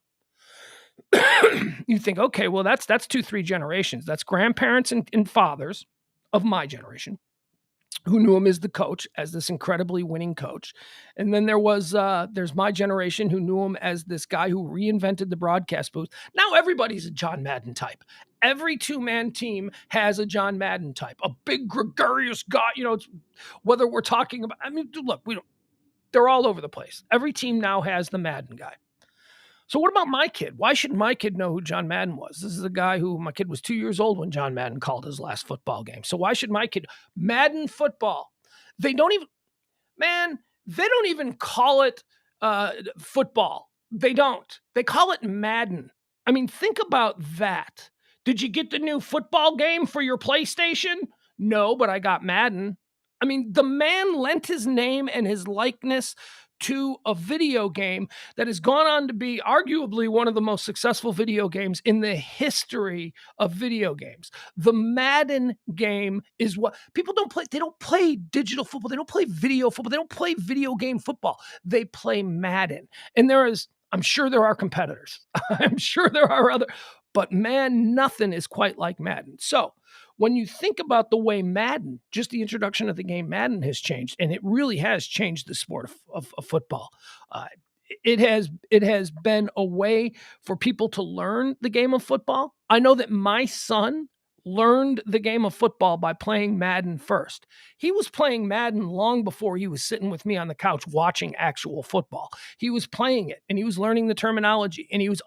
you think, okay, well, that's 2-3 generations. That's grandparents and fathers of my generation who knew him as the coach, as this incredibly winning coach. And then there's my generation who knew him as this guy who reinvented the broadcast booth. Now everybody's a John Madden type. Every two-man team has a John Madden type, a big gregarious guy, whether we're talking about, look, they're all over the place. Every team now has the Madden guy. So what about my kid? Why should my kid know who John Madden was? This is a guy who, my kid was 2 years old when John Madden called his last football game. So why should my kid, Madden football? They don't even call it football. They don't. They call it Madden. I mean, think about that. Did you get the new football game for your PlayStation? No, but I got Madden. I mean, the man lent his name and his likeness to a video game that has gone on to be arguably one of the most successful video games in the history of video games. The Madden game is what people don't play. They don't play digital football. They don't play video football. They don't play video game football. They play Madden. And I'm sure there are competitors. I'm sure there are other, but man, nothing is quite like Madden. So when you think about the way Madden, just the introduction of the game Madden has changed, and it really has changed the sport of football. It has been a way for people to learn the game of football. I know that my son learned the game of football by playing Madden first. He was playing Madden long before he was sitting with me on the couch watching actual football. He was playing it, and he was learning the terminology, and he was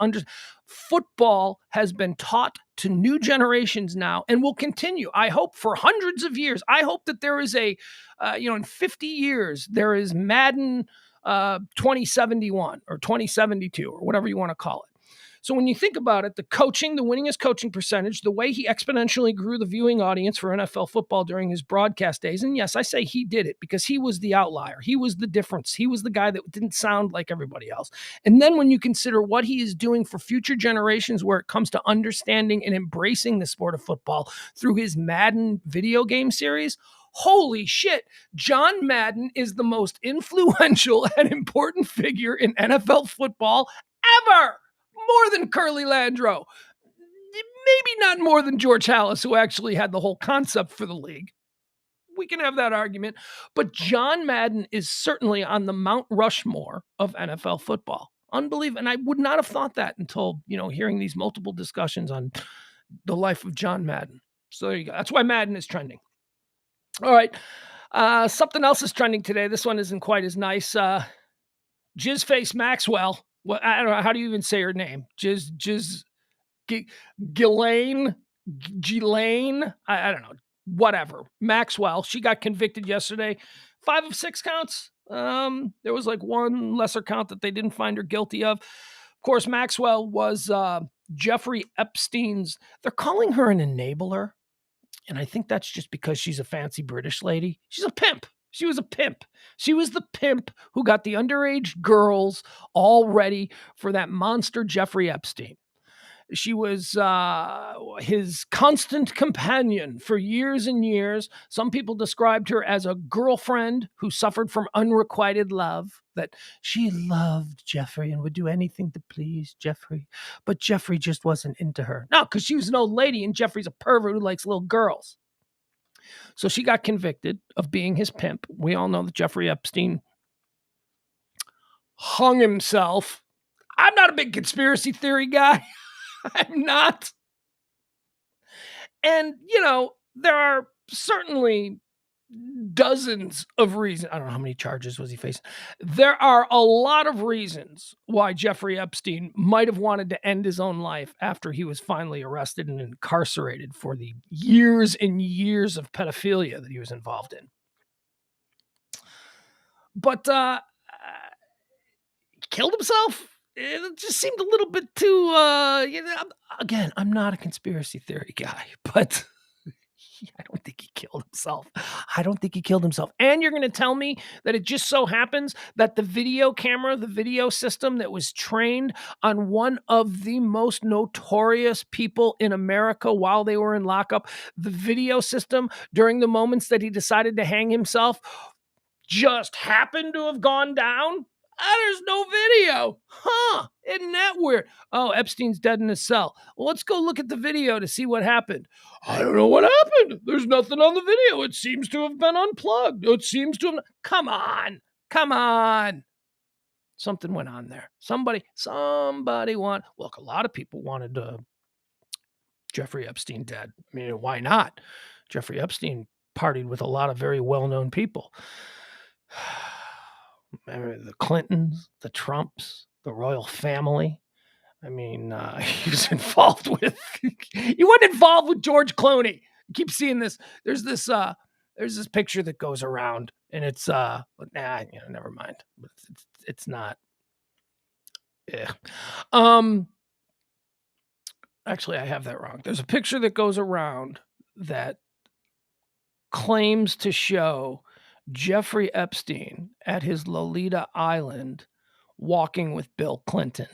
football has been taught to new generations now and will continue, I hope, for hundreds of years. I hope that there is in 50 years, there is Madden 2071 or 2072 or whatever you want to call it. So when you think about it, the coaching, the winningest coaching percentage, the way he exponentially grew the viewing audience for NFL football during his broadcast days. And yes, I say he did it because he was the outlier. He was the difference. He was the guy that didn't sound like everybody else. And then when you consider what he is doing for future generations where it comes to understanding and embracing the sport of football through his Madden video game series, holy shit, John Madden is the most influential and important figure in NFL football ever. More than Curly Landreau. Maybe not more than George Halas, who actually had the whole concept for the league. We can have that argument. But John Madden is certainly on the Mount Rushmore of NFL football. Unbelievable. And I would not have thought that until, hearing these multiple discussions on the life of John Madden. So there you go. That's why Madden is trending. All right. Something else is trending today. This one isn't quite as nice. Jizzface Maxwell. Well, I don't know. How do you even say her name? Ghislaine? I don't know. Whatever. Maxwell. She got convicted yesterday. 5 of 6 counts. There was like one lesser count that they didn't find her guilty of. Of course, Maxwell was Jeffrey Epstein's. They're calling her an enabler. And I think that's just because she's a fancy British lady. She's a pimp. She was a pimp. She was the pimp who got the underage girls all ready for that monster Jeffrey Epstein. She was his constant companion for years and years. Some people described her as a girlfriend who suffered from unrequited love, that she loved Jeffrey and would do anything to please Jeffrey. But Jeffrey just wasn't into her. No, because she was an old lady and Jeffrey's a pervert who likes little girls. So she got convicted of being his pimp. We all know that Jeffrey Epstein hung himself. I'm not a big conspiracy theory guy. I'm not. And, there are certainly dozens of reasons. I don't know how many charges was he facing. There are a lot of reasons why Jeffrey Epstein might have wanted to end his own life after he was finally arrested and incarcerated for the years and years of pedophilia that he was involved in. But he killed himself. It just seemed a little bit too, again, I'm not a conspiracy theory guy, but I don't think he killed himself. And you're going to tell me that it just so happens that the video camera, the video system that was trained on one of the most notorious people in America while they were in lockup, the video system during the moments that he decided to hang himself just happened to have gone down? There's no video. Isn't that weird? Oh, Epstein's dead in his cell. Well, let's go look at the video to see what happened. I don't know what happened. There's nothing on the video. It seems to have been unplugged. Come on. Something went on there. Somebody look, a lot of people wanted Jeffrey Epstein dead. I mean, why not? Jeffrey Epstein partied with a lot of very well-known people. The Clintons, the Trumps, the royal family. I mean, he was involved with. He wasn't involved with George Clooney. You keep seeing this. There's this picture that goes around, and it's never mind. It's not. Yeah. Actually, I have that wrong. There's a picture that goes around that claims to show Jeffrey Epstein at his Lolita Island walking with Bill Clinton.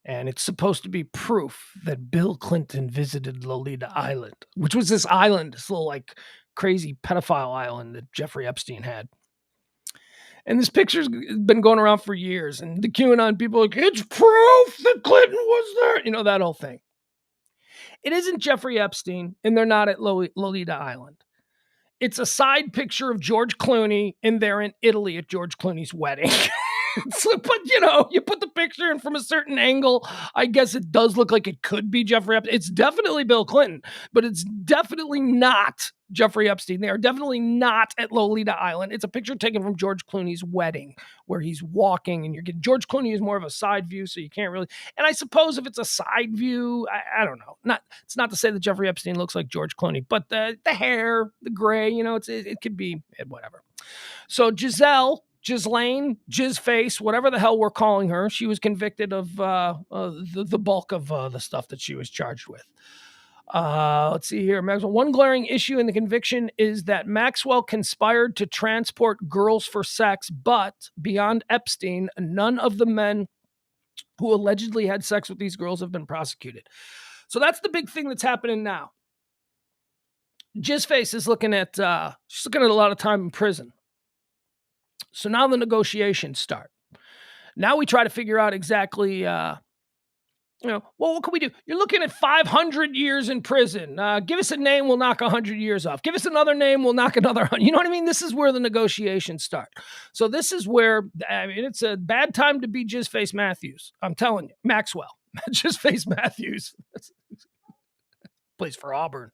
And it's supposed to be proof that Bill Clinton visited Lolita Island, which was this island, this little like crazy pedophile island that Jeffrey Epstein had. And this picture's been going around for years. And the QAnon people are like, it's proof that Clinton was there. That whole thing. It isn't Jeffrey Epstein, and they're not at Lolita Island. It's a side picture of George Clooney, and they're in Italy at George Clooney's wedding. But, you put the picture in from a certain angle. I guess it does look like it could be Jeffrey Epstein. It's definitely Bill Clinton, but it's definitely not Jeffrey Epstein. They are definitely not at Lolita Island. It's a picture taken from George Clooney's wedding where he's walking, and you're getting George Clooney is more of a side view, so you can't really. And I suppose if it's a side view, I don't know. It's not to say that Jeffrey Epstein looks like George Clooney, but the hair, the gray, it could be whatever. So Giselle Ghislaine, Jizzface, whatever the hell we're calling her, she was convicted of the bulk of the stuff that she was charged with. Let's see here. Maxwell. One glaring issue in the conviction is that Maxwell conspired to transport girls for sex, but beyond Epstein, none of the men who allegedly had sex with these girls have been prosecuted. So that's the big thing that's happening now. Jizzface is looking at she's looking at a lot of time in prison. So now the negotiations start. Now we try to figure out exactly, well, what can we do? You're looking at 500 years in prison. Give us a name, we'll knock 100 years off. Give us another name, we'll knock another 100. You know what I mean? This is where the negotiations start. So this is where, I mean, it's a bad time to be Jizzface Matthews. I'm telling you, Maxwell. Jizzface Matthews. Plays for Auburn.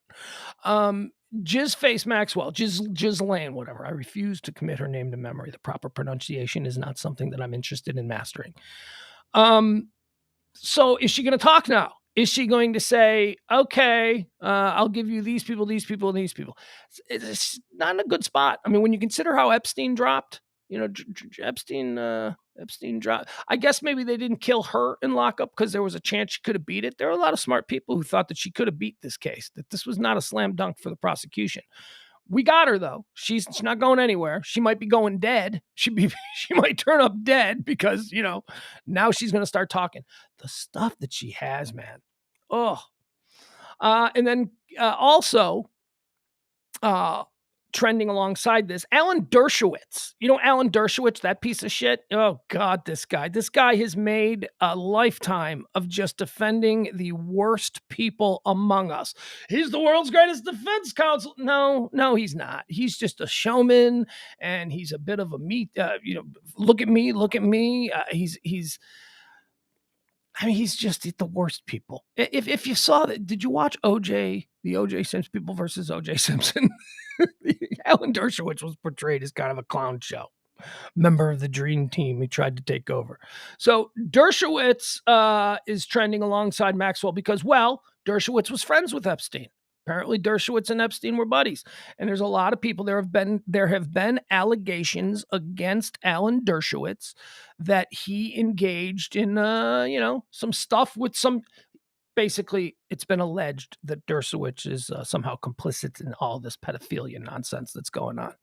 Jizzface Maxwell, Ghislaine, whatever. I refuse to commit her name to memory. The proper pronunciation is not something that I'm interested in mastering. So is she going to talk now? Is she going to say, okay, I'll give you these people, these people, and these people? It's not in a good spot. I mean, when you consider how Epstein dropped, Epstein dropped. I guess maybe they didn't kill her in lockup because there was a chance she could have beat it. There are a lot of smart people who thought that she could have beat this case, that this was not a slam dunk for the prosecution. We got her, though. She's not going anywhere. She might be going dead. She might turn up dead because, now she's going to start talking. The stuff that she has, man. Oh. And then also trending alongside this, Alan Dershowitz. Alan Dershowitz, that piece of shit? Oh, God, this guy. This guy has made a lifetime of just defending the worst people among us. He's the world's greatest defense counsel. No, he's not. He's just a showman, and he's a bit of a look at me. He's just the worst people. If you saw that, did you watch the O.J. Simpson people versus O.J. Simpson? Alan Dershowitz was portrayed as kind of a clown show. Member of the dream team who tried to take over. So Dershowitz is trending alongside Maxwell because, well, Dershowitz was friends with Epstein. Apparently Dershowitz and Epstein were buddies. And there's a lot of people. There have been allegations against Alan Dershowitz that he engaged in some stuff with some. Basically, it's been alleged that Dershowitz is somehow complicit in all this pedophilia nonsense that's going on.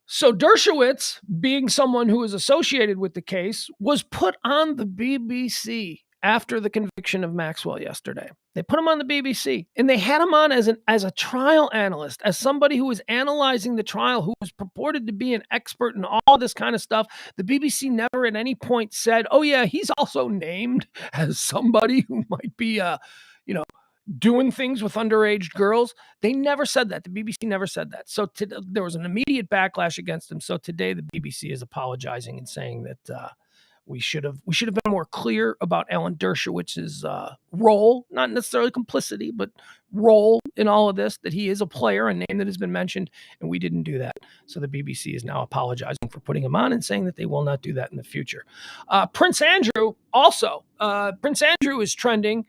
So Dershowitz, being someone who is associated with the case, was put on the BBC after the conviction of Maxwell yesterday. They put him on the BBC, and they had him on as a trial analyst, as somebody who was analyzing the trial, who was purported to be an expert in all this kind of stuff. The BBC never at any point said, oh yeah, he's also named as somebody who might be, doing things with underage girls. They never said that. The BBC never said that. So there was an immediate backlash against him. So today the BBC is apologizing and saying that we should have been more clear about Alan Dershowitz's role, not necessarily complicity, but role in all of this, that he is a player, a name that has been mentioned, and we didn't do that. So the BBC is now apologizing for putting him on and saying that they will not do that in the future. Prince Andrew also. Prince Andrew is trending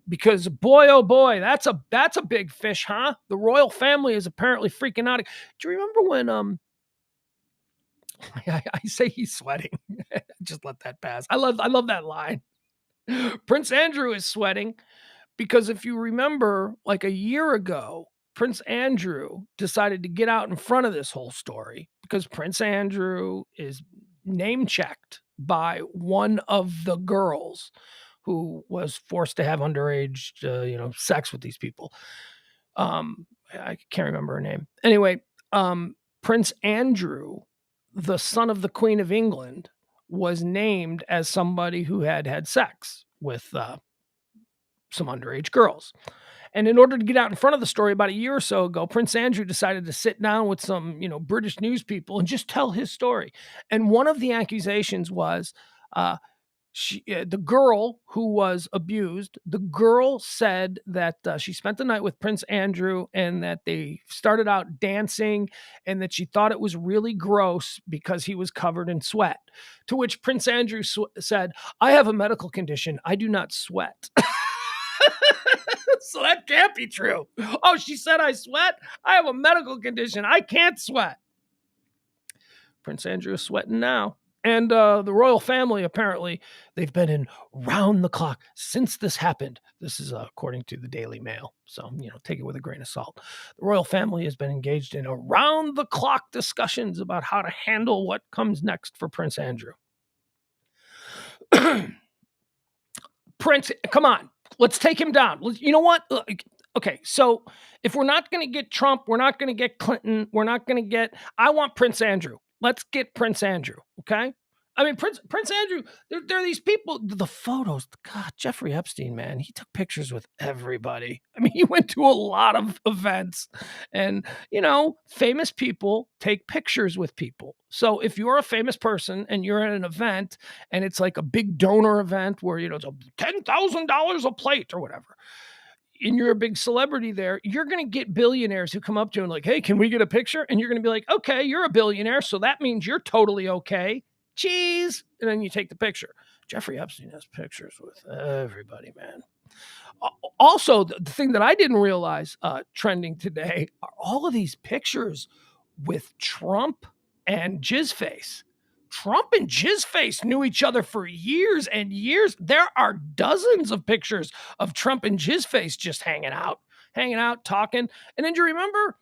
because, boy, oh boy, that's a big fish, huh? The royal family is apparently freaking out. Do you remember when I say he's sweating? Just let that pass. I love that line. Prince Andrew is sweating because if you remember, like a year ago, Prince Andrew decided to get out in front of this whole story because Prince Andrew is name-checked by one of the girls who was forced to have underage, sex with these people. I can't remember her name. Anyway, Prince Andrew, the son of the Queen of England, was named as somebody who had sex with some underage girls. And in order to get out in front of the story, about a year or so ago, Prince Andrew decided to sit down with some, British news people and just tell his story. And one of the accusations was the girl who was abused, the girl said that she spent the night with Prince Andrew and that they started out dancing and that she thought it was really gross because he was covered in sweat. To which Prince Andrew said, I have a medical condition. I do not sweat. So that can't be true. Oh, she said I sweat? I have a medical condition. I can't sweat. Prince Andrew is sweating now. And the royal family, apparently, they've been in round the clock since this happened. This is according to the Daily Mail. So, take it with a grain of salt. The royal family has been engaged in around the clock discussions about how to handle what comes next for Prince Andrew. Prince, come on, let's take him down. You know what? Okay, so if we're not going to get Trump, we're not going to get Clinton, I want Prince Andrew. Let's get Prince Andrew, okay? I mean, Prince Andrew, there are these people, the photos, God, Jeffrey Epstein, man, he took pictures with everybody. I mean, he went to a lot of events and, famous people take pictures with people. So if you're a famous person and you're at an event and it's like a big donor event where, it's $10,000 a plate or whatever, and you're a big celebrity there, you're going to get billionaires who come up to you and like, hey, can we get a picture? And you're going to be like, okay, you're a billionaire, so that means you're totally okay. Cheese. And then you take the picture. Jeffrey Epstein has pictures with everybody, man. Also, the thing that I didn't realize trending today are all of these pictures with Trump and Jizzface. Trump and Jizzface knew each other for years and years. There are dozens of pictures of Trump and Jizzface just hanging out, talking. And then do you remember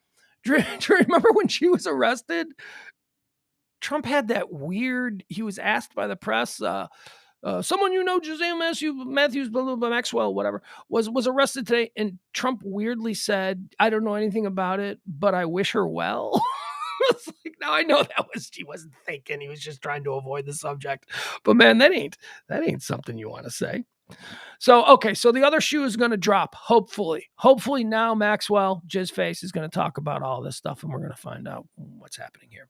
when she was arrested? Trump had that weird, he was asked by the press, someone Josiah Matthews, blah, blah, blah, Maxwell, whatever, was arrested today. And Trump weirdly said, I don't know anything about it, but I wish her well. It's like, now I know he wasn't thinking, he was just trying to avoid the subject. But man, that ain't something you want to say. So, okay, so the other shoe is going to drop, hopefully. Hopefully now Maxwell, Jizzface, is going to talk about all this stuff, and we're going to find out what's happening here.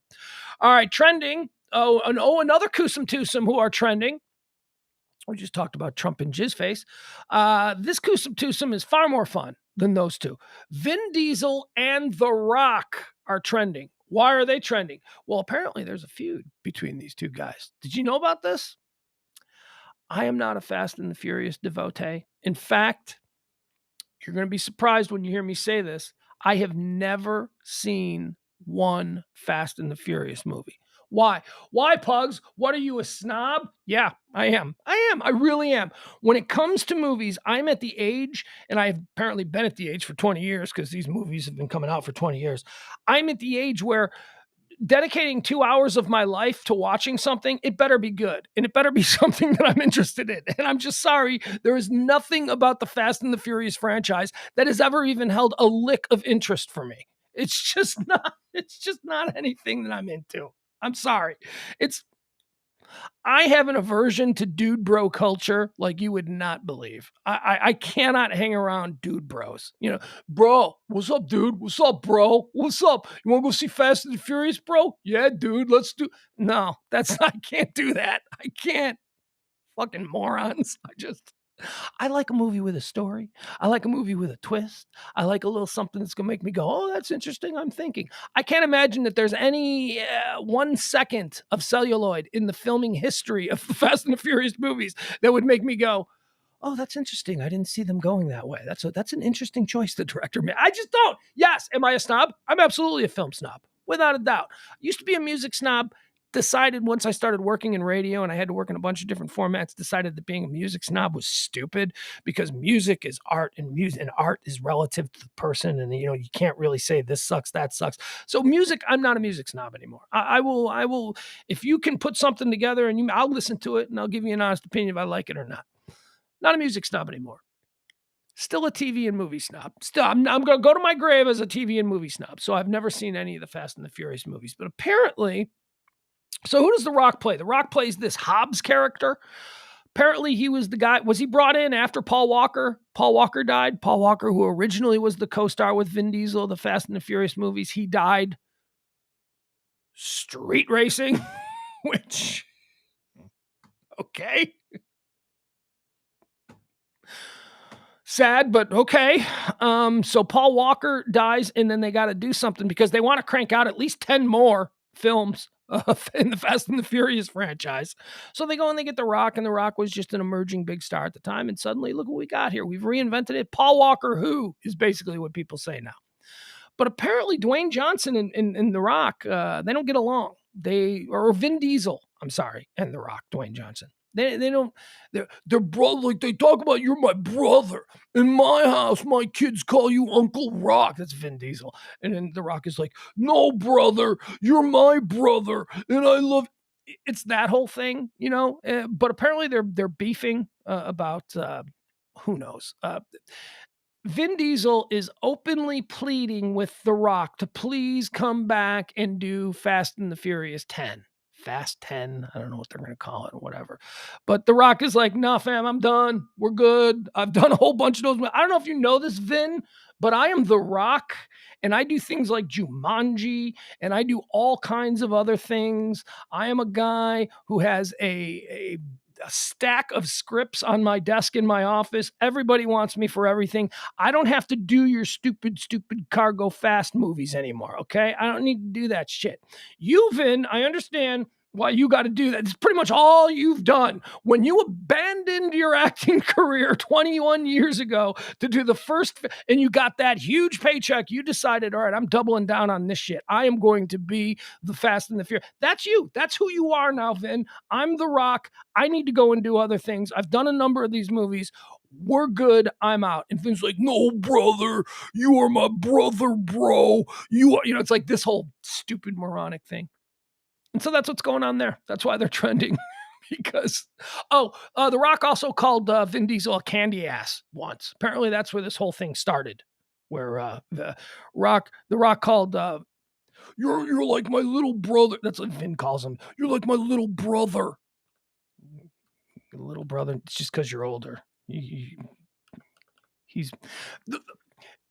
All right, trending. Another Kusum who are trending. We just talked about Trump and Jizzface. This Kusum is far more fun than those two. Vin Diesel and The Rock are trending. Why are they trending? Well, apparently there's a feud between these two guys. Did you know about this? I am not a Fast and the Furious devotee. In fact, you're going to be surprised when you hear me say this. I have never seen one Fast and the Furious movie. Why? Why, Pugs? What are you, a snob? Yeah, I am. I really am. When it comes to movies, I'm at the age, and I've apparently been at the age for 20 years because these movies have been coming out for 20 years. I'm at the age where dedicating 2 hours of my life to watching something, it better be good. And it better be something that I'm interested in. And I'm just sorry, there is nothing about the Fast and the Furious franchise that has ever even held a lick of interest for me. It's just not anything that I'm into. I'm sorry. I have an aversion to dude bro culture like you would not believe. I cannot hang around dude bros. Bro, what's up, dude? What's up, bro? What's up? You want to go see Fast and the Furious, bro? Yeah, dude, let's do. No, I can't do that. I can't. Fucking morons. I like a movie with a story. I like a movie with a twist. I like a little something that's going to make me go, oh, that's interesting. I'm thinking. I can't imagine that there's any 1 second of celluloid in the filming history of the Fast and the Furious movies that would make me go, oh, that's interesting. I didn't see them going that way. That's an interesting choice the director made. I just don't. Yes. Am I a snob? I'm absolutely a film snob, without a doubt. I used to be a music snob. Decided once I started working in radio and I had to work in a bunch of different formats, decided that being a music snob was stupid because music is art and art is relative to the person. And, you can't really say this sucks, that sucks. So music, I'm not a music snob anymore. I will, if you can put something together and I'll listen to it and I'll give you an honest opinion if I like it or not. Not a music snob anymore. Still a TV and movie snob. Still, I'm going to go to my grave as a TV and movie snob. So I've never seen any of the Fast and the Furious movies, but apparently, so who does The Rock play? The Rock plays this Hobbs character. Apparently he was the guy, was he brought in after Paul Walker? Paul Walker died. Paul Walker, who originally was the co-star with Vin Diesel, the Fast and the Furious movies, he died street racing, which, okay. Sad, but okay. So Paul Walker dies, and then they got to do something because they want to crank out at least 10 more films in the Fast and the Furious franchise. So they go and they get The Rock, and The Rock was just an emerging big star at the time. And suddenly, look what we got here. We've reinvented it. Paul Walker, who is basically what people say now. But apparently Dwayne Johnson and The Rock, they don't get along. or Vin Diesel, I'm sorry, and The Rock, Dwayne Johnson. They don't, they're brother, like they talk about, you're my brother. In my house, my kids call you Uncle Rock. That's Vin Diesel. And then The Rock is like, no, brother, you're my brother. And I love, it's that whole thing, but apparently they're beefing about, who knows? Vin Diesel is openly pleading with The Rock to please come back and do Fast and the Furious 10. Fast 10. I don't know what they're going to call it or whatever. But The Rock is like, nah, fam, I'm done. We're good. I've done a whole bunch of those. I don't know if you know this, Vin, but I am The Rock, and I do things like Jumanji, and I do all kinds of other things. I am a guy who has a stack of scripts on my desk in my office. Everybody wants me for everything. I don't have to do your stupid cargo fast movies anymore, okay? I don't need to do that shit. You, Vin, I understand why you got to do that. It's pretty much all you've done. When you abandoned your acting career 21 years ago to do the first, and you got that huge paycheck, you decided, all right, I'm doubling down on this shit. I am going to be the Fast and the Furious. That's you. That's who you are now, Vin. I'm The Rock. I need to go and do other things. I've done a number of these movies. We're good. I'm out. And Vin's like, no, brother, you are my brother, bro. It's like this whole stupid moronic thing. And so that's what's going on there. That's why they're trending. Because, The Rock also called Vin Diesel a candy ass once. Apparently that's where this whole thing started. Where the Rock called, you're like my little brother. That's what Vin calls him. You're like my little brother. Little brother, it's just because you're older. He's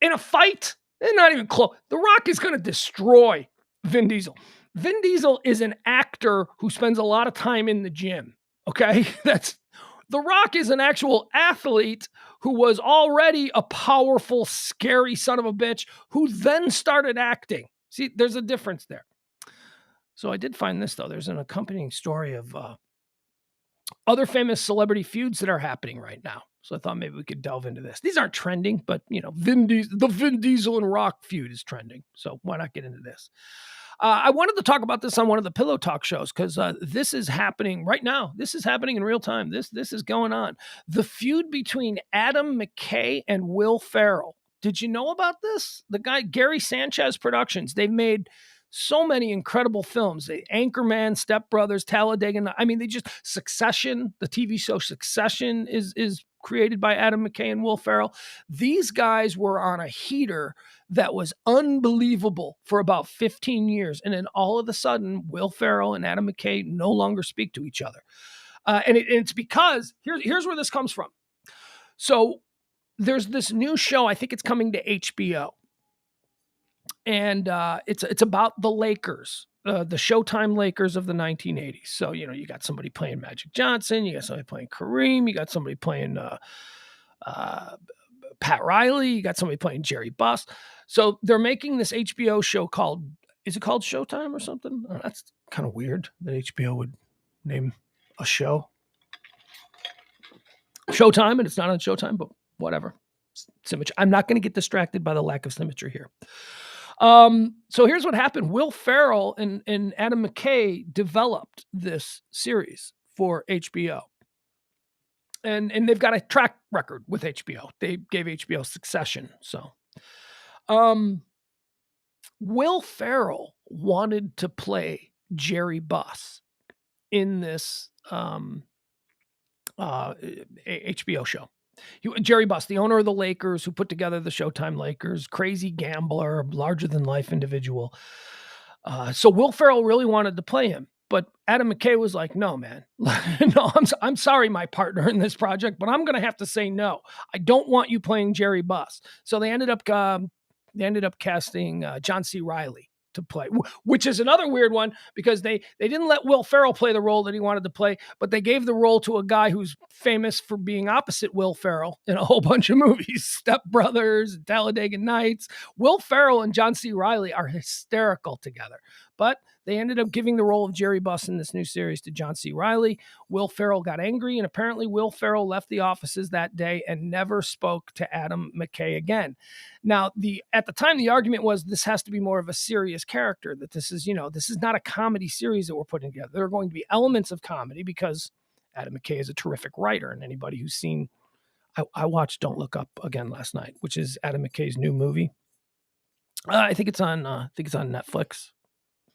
in a fight, and not even close. The Rock is going to destroy Vin Diesel. Vin Diesel is an actor who spends a lot of time in the gym. Okay, The Rock is an actual athlete who was already a powerful, scary son of a bitch who then started acting. See, there's a difference there. So I did find this though. There's an accompanying story of other famous celebrity feuds that are happening right now. So I thought maybe we could delve into this. These aren't trending, but the Vin Diesel and Rock feud is trending. So why not get into this? I wanted to talk about this on one of the Pillow Talk shows because this is happening right now. This is happening in real time. This is going on. The feud between Adam McKay and Will Ferrell. Did you know about this? The guy, Gary Sanchez Productions, they've made so many incredible films. Anchorman, Step Brothers, Talladega. I mean, Succession, the TV show Succession is created by Adam McKay and Will Ferrell. These guys were on a heater that was unbelievable for about 15 years. And then all of a sudden, Will Ferrell and Adam McKay no longer speak to each other. And it's because, here's where this comes from. So there's this new show, I think it's coming to HBO. And it's about the Lakers, the Showtime Lakers of the 1980s. So, you got somebody playing Magic Johnson, you got somebody playing Kareem, you got somebody playing Pat Riley, you got somebody playing Jerry Buss. So they're making this HBO show is it called Showtime or something? Oh, that's kind of weird that HBO would name a show Showtime, and it's not on Showtime, but whatever. Symmetry. I'm not going to get distracted by the lack of symmetry here. So here's what happened. Will Ferrell and Adam McKay developed this series for HBO. And they've got a track record with HBO. They gave HBO Succession. So, Will Ferrell wanted to play Jerry Buss in this, HBO show. Jerry Buss, the owner of the Lakers, who put together the Showtime Lakers, crazy gambler, larger than life individual. So Will Ferrell really wanted to play him, but Adam McKay was like, "No, man, no, I'm sorry, my partner in this project, but I'm going to have to say no. I don't want you playing Jerry Buss." So they ended up casting John C. Reilly to play, which is another weird one because they didn't let Will Ferrell play the role that he wanted to play, but they gave the role to a guy who's famous for being opposite Will Ferrell in a whole bunch of movies, Step Brothers, Talladega Nights. Will Ferrell and John C. Reilly are hysterical together. But they ended up giving the role of Jerry Buss in this new series to John C. Reilly. Will Ferrell got angry, and apparently Will Ferrell left the offices that day and never spoke to Adam McKay again. Now, at the time, the argument was this has to be more of a serious character, that this is not a comedy series that we're putting together. There are going to be elements of comedy because Adam McKay is a terrific writer, and anybody who's seen, I watched Don't Look Up again last night, which is Adam McKay's new movie. I think it's on Netflix.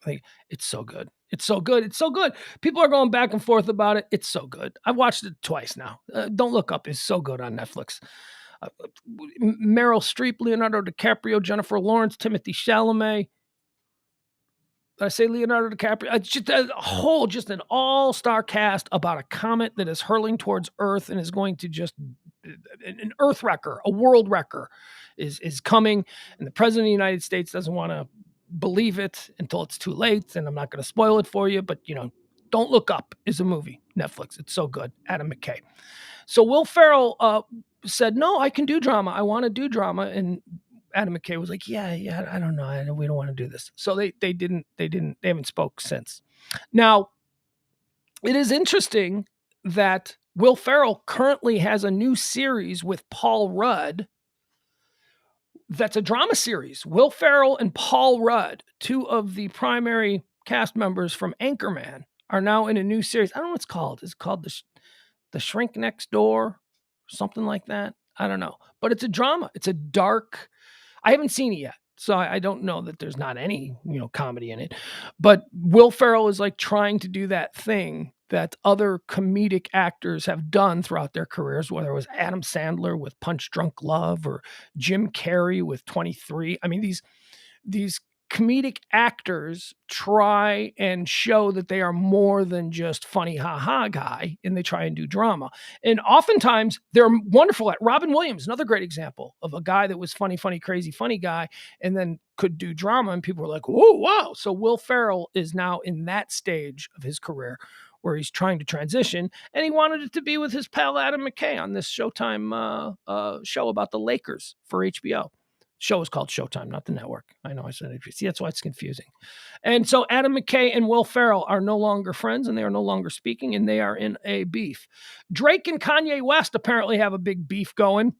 I think it's so good. It's so good. It's so good. People are going back and forth about it. It's so good. I've watched it twice now. Don't Look Up is so good on Netflix. Meryl Streep, Leonardo DiCaprio, Jennifer Lawrence, Timothy Chalamet. Did I say Leonardo DiCaprio? It's just an all-star cast about a comet that is hurling towards Earth and is going to just an Earth wrecker, a world wrecker is coming, and the president of the United States doesn't want to believe it until it's too late, and I'm not going to spoil it for you, but Don't Look Up is a movie, Netflix. It's so good. Adam McKay. So Will Ferrell said, no, I can do drama. I want to do drama. And Adam McKay was like, yeah, I don't know. We don't want to do this. So they haven't spoke since. Now, it is interesting that Will Ferrell currently has a new series with Paul Rudd. That's a drama series. Will Ferrell and Paul Rudd, two of the primary cast members from Anchorman, are now in a new series. I don't know what it's called. It's called The Shrink Next Door, something like that. I don't know. But it's a drama. It's a dark. I haven't seen it yet, so I don't know that there's not any, comedy in it. But Will Ferrell is like trying to do that thing that other comedic actors have done throughout their careers, whether it was Adam Sandler with Punch Drunk Love or Jim Carrey with 23. I mean, these comedic actors try and show that they are more than just funny ha-ha guy, and they try and do drama. And oftentimes they're wonderful at. Robin Williams, another great example of a guy that was funny, crazy, funny guy, and then could do drama, and people were like, whoa, wow. So Will Ferrell is now in that stage of his career where he's trying to transition, and he wanted it to be with his pal Adam McKay on this Showtime show about the Lakers for HBO. Show is called Showtime, not the network. I know I said it. See, that's why it's confusing. And so Adam McKay and Will Ferrell are no longer friends, and they are no longer speaking, and they are in a beef. Drake and Kanye West apparently have a big beef going.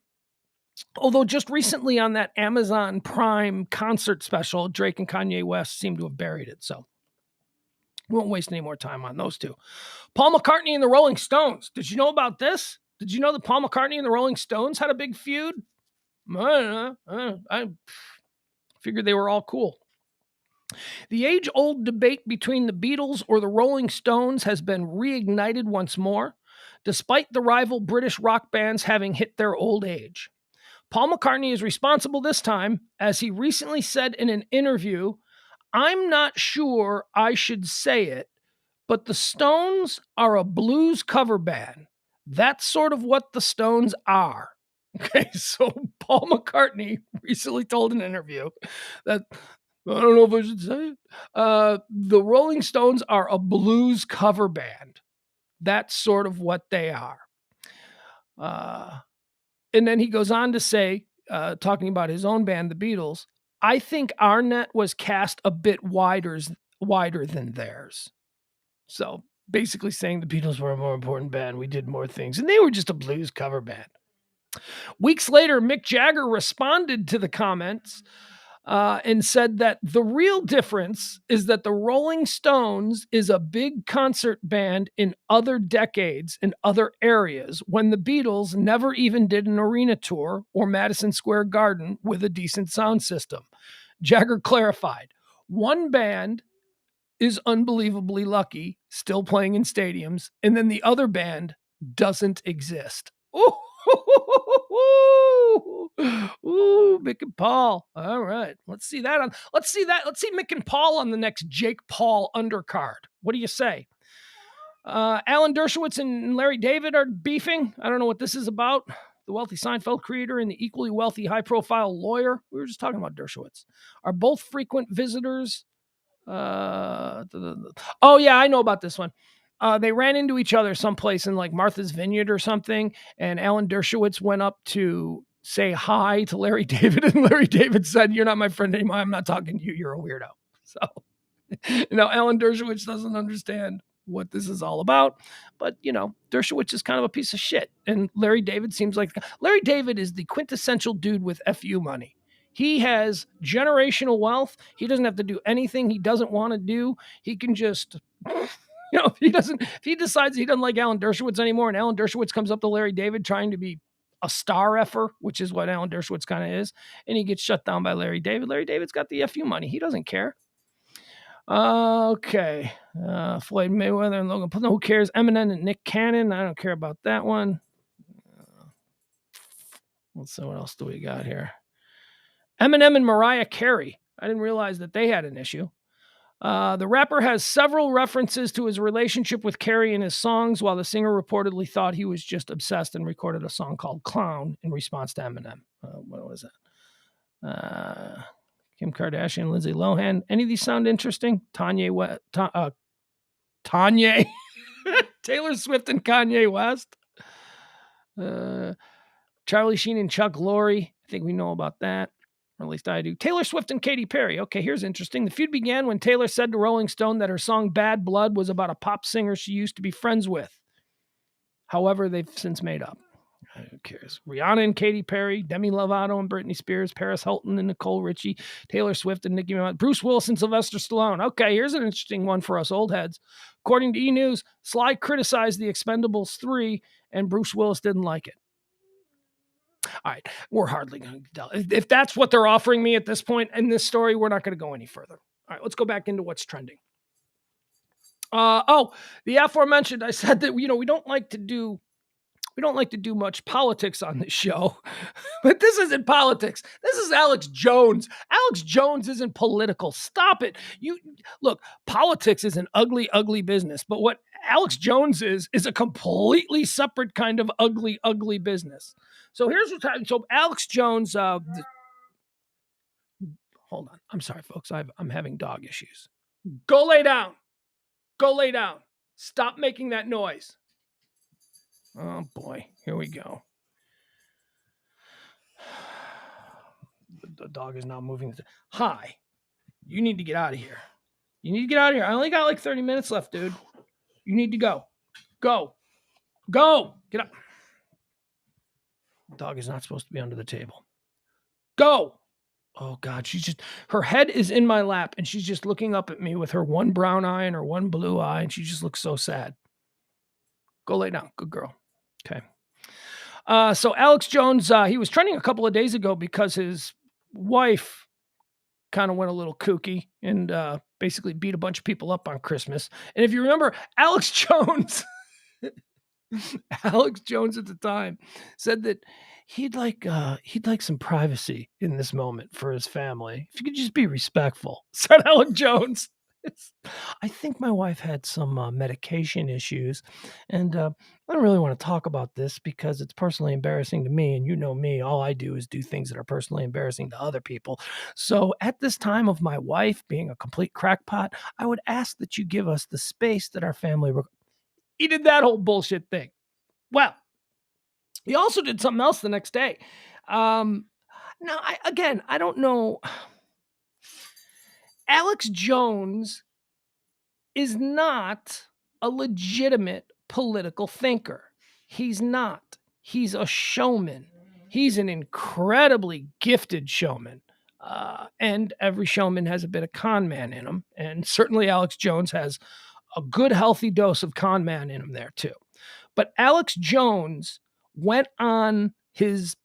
Although just recently on that Amazon Prime concert special, Drake and Kanye West seem to have buried it. So we won't waste any more time on those two. Paul McCartney and the Rolling Stones. Did you know about this? Did you know that Paul McCartney and the Rolling Stones had a big feud? I figured they were all cool. The age-old debate between the Beatles or the Rolling Stones has been reignited once more, despite the rival British rock bands having hit their old age. Paul McCartney is responsible this time, as he recently said in an interview, "I'm not sure I should say it, but the Stones are a blues cover band. That's sort of what the Stones are." Okay, so Paul McCartney recently told in an interview that, I don't know if I should say it, the Rolling Stones are a blues cover band. That's sort of what they are. And then he goes on to say, talking about his own band, the Beatles, "I think our net was cast a bit wider than theirs." So basically saying the Beatles were a more important band. We did more things, and they were just a blues cover band. Weeks later, Mick Jagger responded to the comments and said that the real difference is that the Rolling Stones is a big concert band in other decades and other areas, when the Beatles never even did an arena tour or Madison Square Garden with a decent sound system. Jagger clarified, "One band is unbelievably lucky, still playing in stadiums, and then the other band doesn't exist." Ooh, Mick and Paul. All right. Let's see Mick and Paul on the next Jake Paul undercard. What do you say? Alan Dershowitz and Larry David are beefing. I don't know what this is about. The wealthy Seinfeld creator and the equally wealthy high-profile lawyer, we were just talking about Dershowitz, are both frequent visitors. Oh, yeah, I know about this one. They ran into each other someplace in like Martha's Vineyard or something, and Alan Dershowitz went up to say hi to Larry David, and Larry David said, "You're not my friend anymore. I'm not talking to you. You're a weirdo." So Alan Dershowitz doesn't understand what this is all about, but Dershowitz is kind of a piece of shit. And Larry David Larry David is the quintessential dude with FU money. He has generational wealth. He doesn't have to do anything he doesn't want to do. He can just, if he decides he doesn't like Alan Dershowitz anymore and Alan Dershowitz comes up to Larry David trying to be a star effer, which is what Alan Dershowitz kind of is, and he gets shut down by Larry David. Larry David's got the FU money. He doesn't care. Okay. Floyd Mayweather and Logan Paul. No, who cares? Eminem and Nick Cannon. I don't care about that one. Let's see, what else do we got here? Eminem and Mariah Carey. I didn't realize that they had an issue. The rapper has several references to his relationship with Carey in his songs, while the singer reportedly thought he was just obsessed and recorded a song called Clown in response to Eminem. What was that? Kim Kardashian, Lindsay Lohan. Any of these sound interesting? Taylor Swift and Kanye West. Charlie Sheen and Chuck Lorre. I think we know about that. Or at least I do. Taylor Swift and Katy Perry. Okay, here's interesting. The feud began when Taylor said to Rolling Stone that her song Bad Blood was about a pop singer she used to be friends with. However, they've since made up. Who cares? Rihanna and Katy Perry, Demi Lovato and Britney Spears, Paris Hilton and Nicole Richie, Taylor Swift and Nicki Minaj, Bruce Willis and Sylvester Stallone. Okay, here's an interesting one for us old heads. According to E! News, Sly criticized The Expendables 3 and Bruce Willis didn't like it. All right, we're hardly going to tell. If that's what they're offering me at this point in this story, we're not going to go any further. All right, let's go back into what's trending. The aforementioned, I said that, we don't like to do much politics on this show, but this isn't politics. This is Alex Jones. Alex Jones isn't political. Stop it. Look, politics is an ugly, ugly business, but what Alex Jones is a completely separate kind of ugly, ugly business. So here's what's happening. So Alex Jones, hold on. I'm sorry, folks. I'm having dog issues. Go lay down. Go lay down. Stop making that noise. Oh boy, here we go. The dog is not moving. Hi, you need to get out of here. You need to get out of here. I only got like 30 minutes left, dude. You need to go. Go. Get up. The dog is not supposed to be under the table. Go. Oh God, her head is in my lap and she's just looking up at me with her one brown eye and her one blue eye. And she just looks so sad. Go lay down. Good girl. Okay. So Alex Jones, he was trending a couple of days ago because his wife kind of went a little kooky and basically beat a bunch of people up on Christmas. And if you remember, Alex Jones at the time said that he'd like some privacy in this moment for his family. If you could just be respectful, said Alex Jones. I think my wife had some medication issues, and I don't really want to talk about this because it's personally embarrassing to me, and you know me, all I do is do things that are personally embarrassing to other people. So at this time of my wife being a complete crackpot, I would ask that you give us the space that our family... He did that whole bullshit thing. Well, he also did something else the next day. Now, I don't know... Alex Jones is not a legitimate political thinker. He's not. He's a showman. He's an incredibly gifted showman. And every showman has a bit of con man in him. And certainly Alex Jones has a good, healthy dose of con man in him there too. But Alex Jones went on his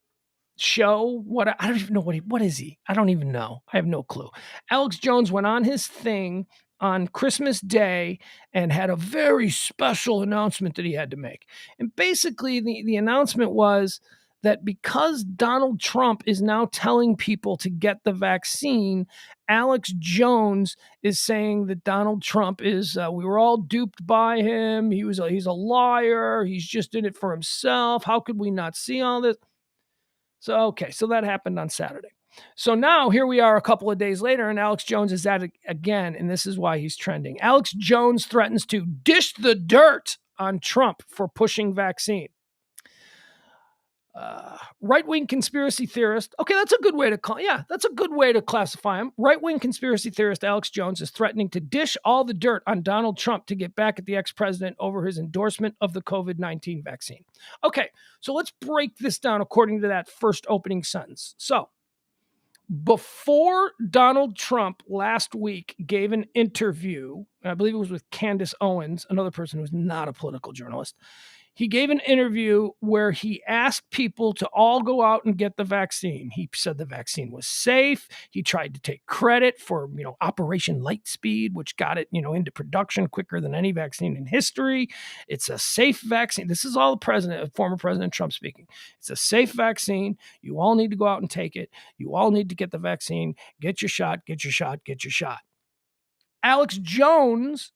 show. I don't even know what is he? I don't even know. I have no clue. Alex Jones went on his thing on Christmas Day and had a very special announcement that he had to make. And basically the announcement was that because Donald Trump is now telling people to get the vaccine, Alex Jones is saying that Donald Trump is, we were all duped by him. He's a liar. He's just in it for himself. How could we not see all this? So that happened on Saturday. So now here we are a couple of days later, and Alex Jones is at it again, and this is why he's trending. Alex Jones threatens to dish the dirt on Trump for pushing vaccine. Right-wing conspiracy theorist. Okay, that's a good way to call. Yeah, that's a good way to classify him. Right-wing conspiracy theorist Alex Jones is threatening to dish all the dirt on Donald Trump to get back at the ex-president over his endorsement of the COVID-19 vaccine. Okay, so let's break this down according to that first opening sentence. So, before Donald Trump last week gave an interview, I believe it was with Candace Owens, another person who's not a political journalist. He gave an interview where he asked people to all go out and get the vaccine. He said the vaccine was safe. He tried to take credit for, Operation Lightspeed, which got it, into production quicker than any vaccine in history. It's a safe vaccine. This is all former President Trump speaking. It's a safe vaccine. You all need to go out and take it. You all need to get the vaccine. Get your shot, get your shot, get your shot. Alex Jones,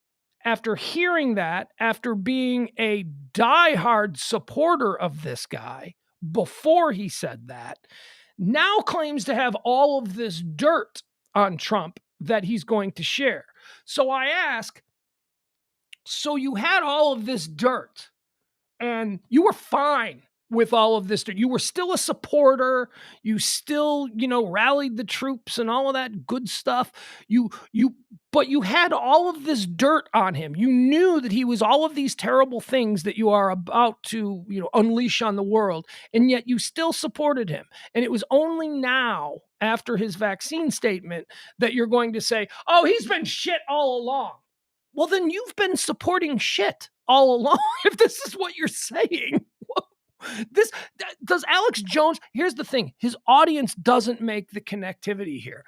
after hearing that, after being a diehard supporter of this guy before he said that, now claims to have all of this dirt on Trump that he's going to share. So I ask, so you had all of this dirt and you were fine with all of this dirt. You were still a supporter. You still, rallied the troops and all of that good stuff. But you had all of this dirt on him. You knew that he was all of these terrible things that you are about to, unleash on the world. And yet you still supported him. And it was only now, after his vaccine statement, that you're going to say, oh, he's been shit all along. Well, then you've been supporting shit all along. If this is what you're saying. Does Alex Jones, here's the thing, his audience doesn't make the connectivity here.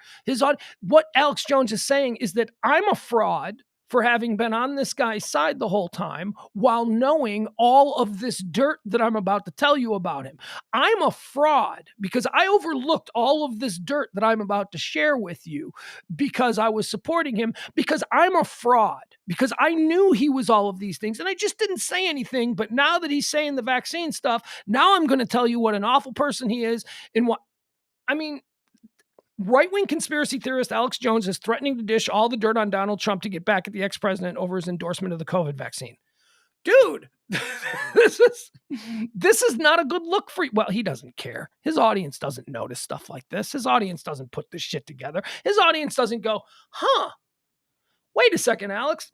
What Alex Jones is saying is that I'm a fraud for having been on this guy's side the whole time while knowing all of this dirt that I'm about to tell you about him. I'm a fraud because I overlooked all of this dirt that I'm about to share with you because I was supporting him, because I'm a fraud, because I knew he was all of these things and I just didn't say anything. But now that he's saying the vaccine stuff, now I'm going to tell you what an awful person he is and right-wing conspiracy theorist Alex Jones is threatening to dish all the dirt on Donald Trump to get back at the ex-president over his endorsement of the COVID vaccine. Dude, this is not a good look for you. Well, he doesn't care. His audience doesn't notice stuff like this. His audience doesn't put this shit together. His audience doesn't go, wait a second, Alex.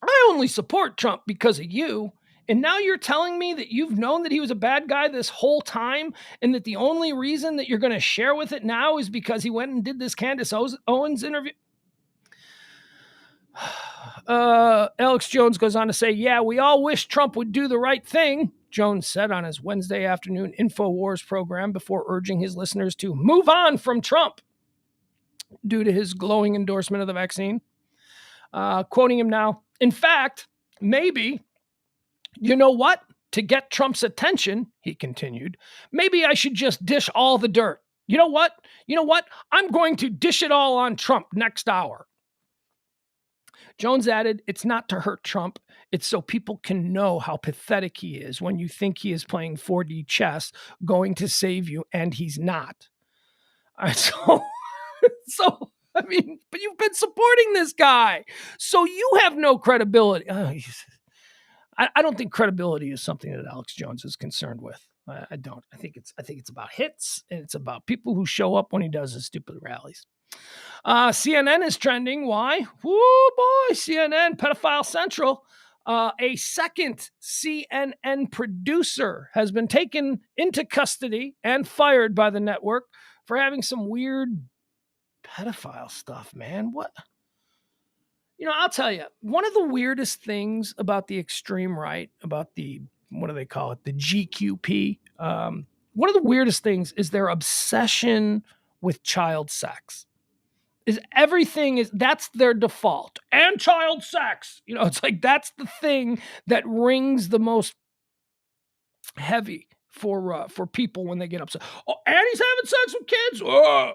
I only support Trump because of you. And now you're telling me that you've known that he was a bad guy this whole time and that the only reason that you're going to share with it now is because he went and did this Candace Owens interview? Alex Jones goes on to say, yeah, we all wish Trump would do the right thing, Jones said on his Wednesday afternoon InfoWars program before urging his listeners to move on from Trump due to his glowing endorsement of the vaccine. Quoting him now, in fact, maybe... You know what? To get Trump's attention, he continued, maybe I should just dish all the dirt. You know what? I'm going to dish it all on Trump next hour. Jones added, it's not to hurt Trump. It's so people can know how pathetic he is when you think he is playing 4D chess, going to save you, and he's not. But you've been supporting this guy. So you have no credibility. I don't think credibility is something that Alex Jones is concerned with. I don't. I think it's about hits and it's about people who show up when he does his stupid rallies. CNN is trending. Why? Woo boy, CNN, pedophile central. A second CNN producer has been taken into custody and fired by the network for having some weird pedophile stuff, man. What? I'll tell you, one of the weirdest things about the extreme right, about the, what do they call it? The GQP. One of the weirdest things is their obsession with child sex. That's their default. And child sex. It's like that's the thing that rings the most heavy for people when they get upset. Oh, and he's having sex with kids. Oh.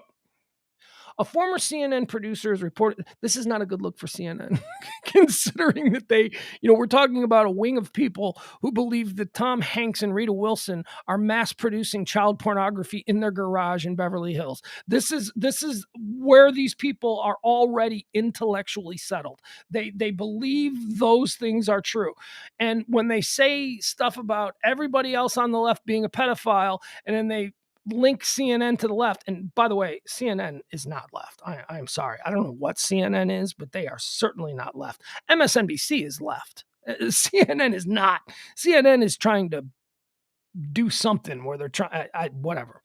A former CNN producer has reported this is not a good look for CNN, considering that we're talking about a wing of people who believe that Tom Hanks and Rita Wilson are mass producing child pornography in their garage in Beverly Hills. This is where these people are already intellectually settled. They believe those things are true. And when they say stuff about everybody else on the left being a pedophile, and then they link CNN to the left. And by the way, CNN is not left. I am sorry. I don't know what CNN is, but they are certainly not left. MSNBC is left. CNN is not. CNN is trying to do something where they're trying, whatever.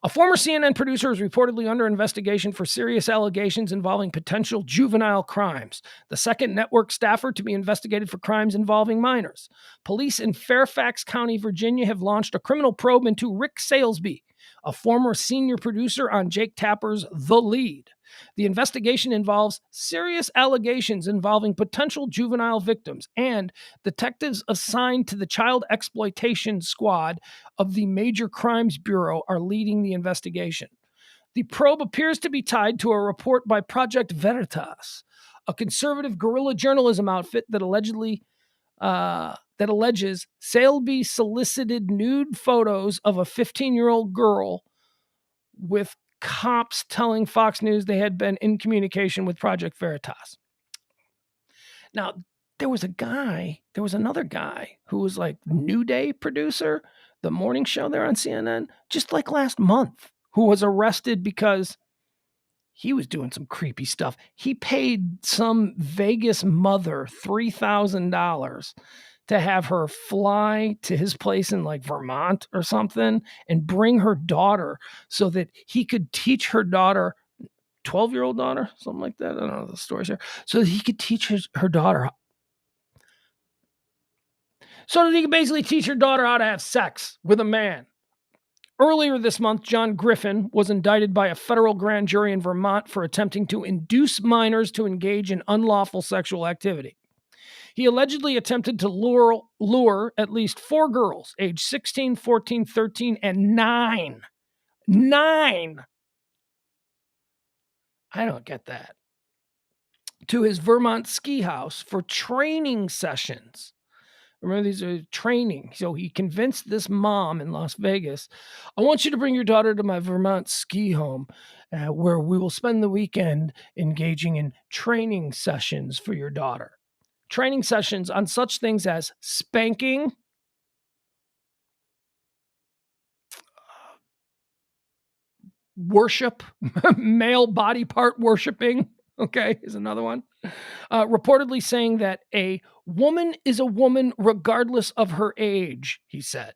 A former CNN producer is reportedly under investigation for serious allegations involving potential juvenile crimes. The second network staffer to be investigated for crimes involving minors. Police in Fairfax County, Virginia have launched a criminal probe into Rick Salesby, a former senior producer on Jake Tapper's The Lead. The investigation involves serious allegations involving potential juvenile victims, and detectives assigned to the Child Exploitation Squad of the Major Crimes Bureau are leading the investigation. The probe appears to be tied to a report by Project Veritas, a conservative guerrilla journalism outfit that alleges Salesby solicited nude photos of a 15-year-old girl, with cops telling Fox News they had been in communication with Project Veritas. Now, there was another guy who was like New Day producer, the morning show there on CNN, just like last month, who was arrested because he was doing some creepy stuff. He paid some Vegas mother $3,000 to have her fly to his place in like Vermont or something and bring her daughter so that he could teach her daughter, 12-year-old daughter, something like that. I don't know the stories here. So that he could teach her daughter. So that he could basically teach her daughter how to have sex with a man. Earlier this month, John Griffin was indicted by a federal grand jury in Vermont for attempting to induce minors to engage in unlawful sexual activity. He allegedly attempted to lure at least 4 girls, aged 16, 14, 13, and 9. 9! I don't get that. To his Vermont ski house for training sessions. Remember, these are training. So he convinced this mom in Las Vegas, I want you to bring your daughter to my Vermont ski home where we will spend the weekend engaging in training sessions for your daughter. Training sessions on such things as spanking, worship, male body part worshiping, okay, is another one. Reportedly saying that a woman is a woman regardless of her age, he said.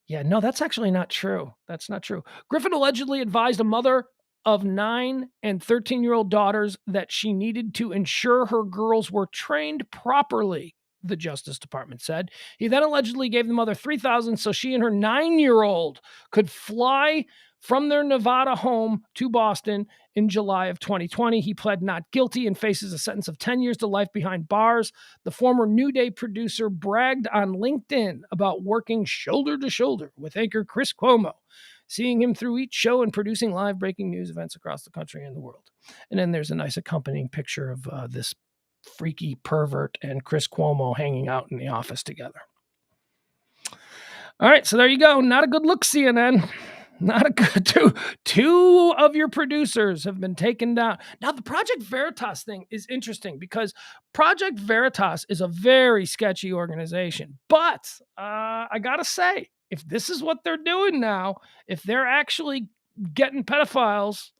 Yeah, no, that's actually not true. That's not true. Griffin allegedly advised a mother of 9 and 13-year-old daughters that she needed to ensure her girls were trained properly, the Justice Department said. He then allegedly gave the mother $3,000 so she and her 9-year-old could fly from their Nevada home to Boston in July of 2020. He pled not guilty and faces a sentence of 10 years to life behind bars. The former New Day producer bragged on LinkedIn about working shoulder to shoulder with anchor Chris Cuomo, seeing him through each show and producing live breaking news events across the country and the world. And then there's a nice accompanying picture of this freaky pervert and Chris Cuomo hanging out in the office together. All right, so there you go. Not a good look, CNN. Not a good two of your producers have been taken down. Now, the Project Veritas thing is interesting because Project Veritas is a very sketchy organization. But I got to say, if this is what they're doing now, if they're actually getting pedophiles,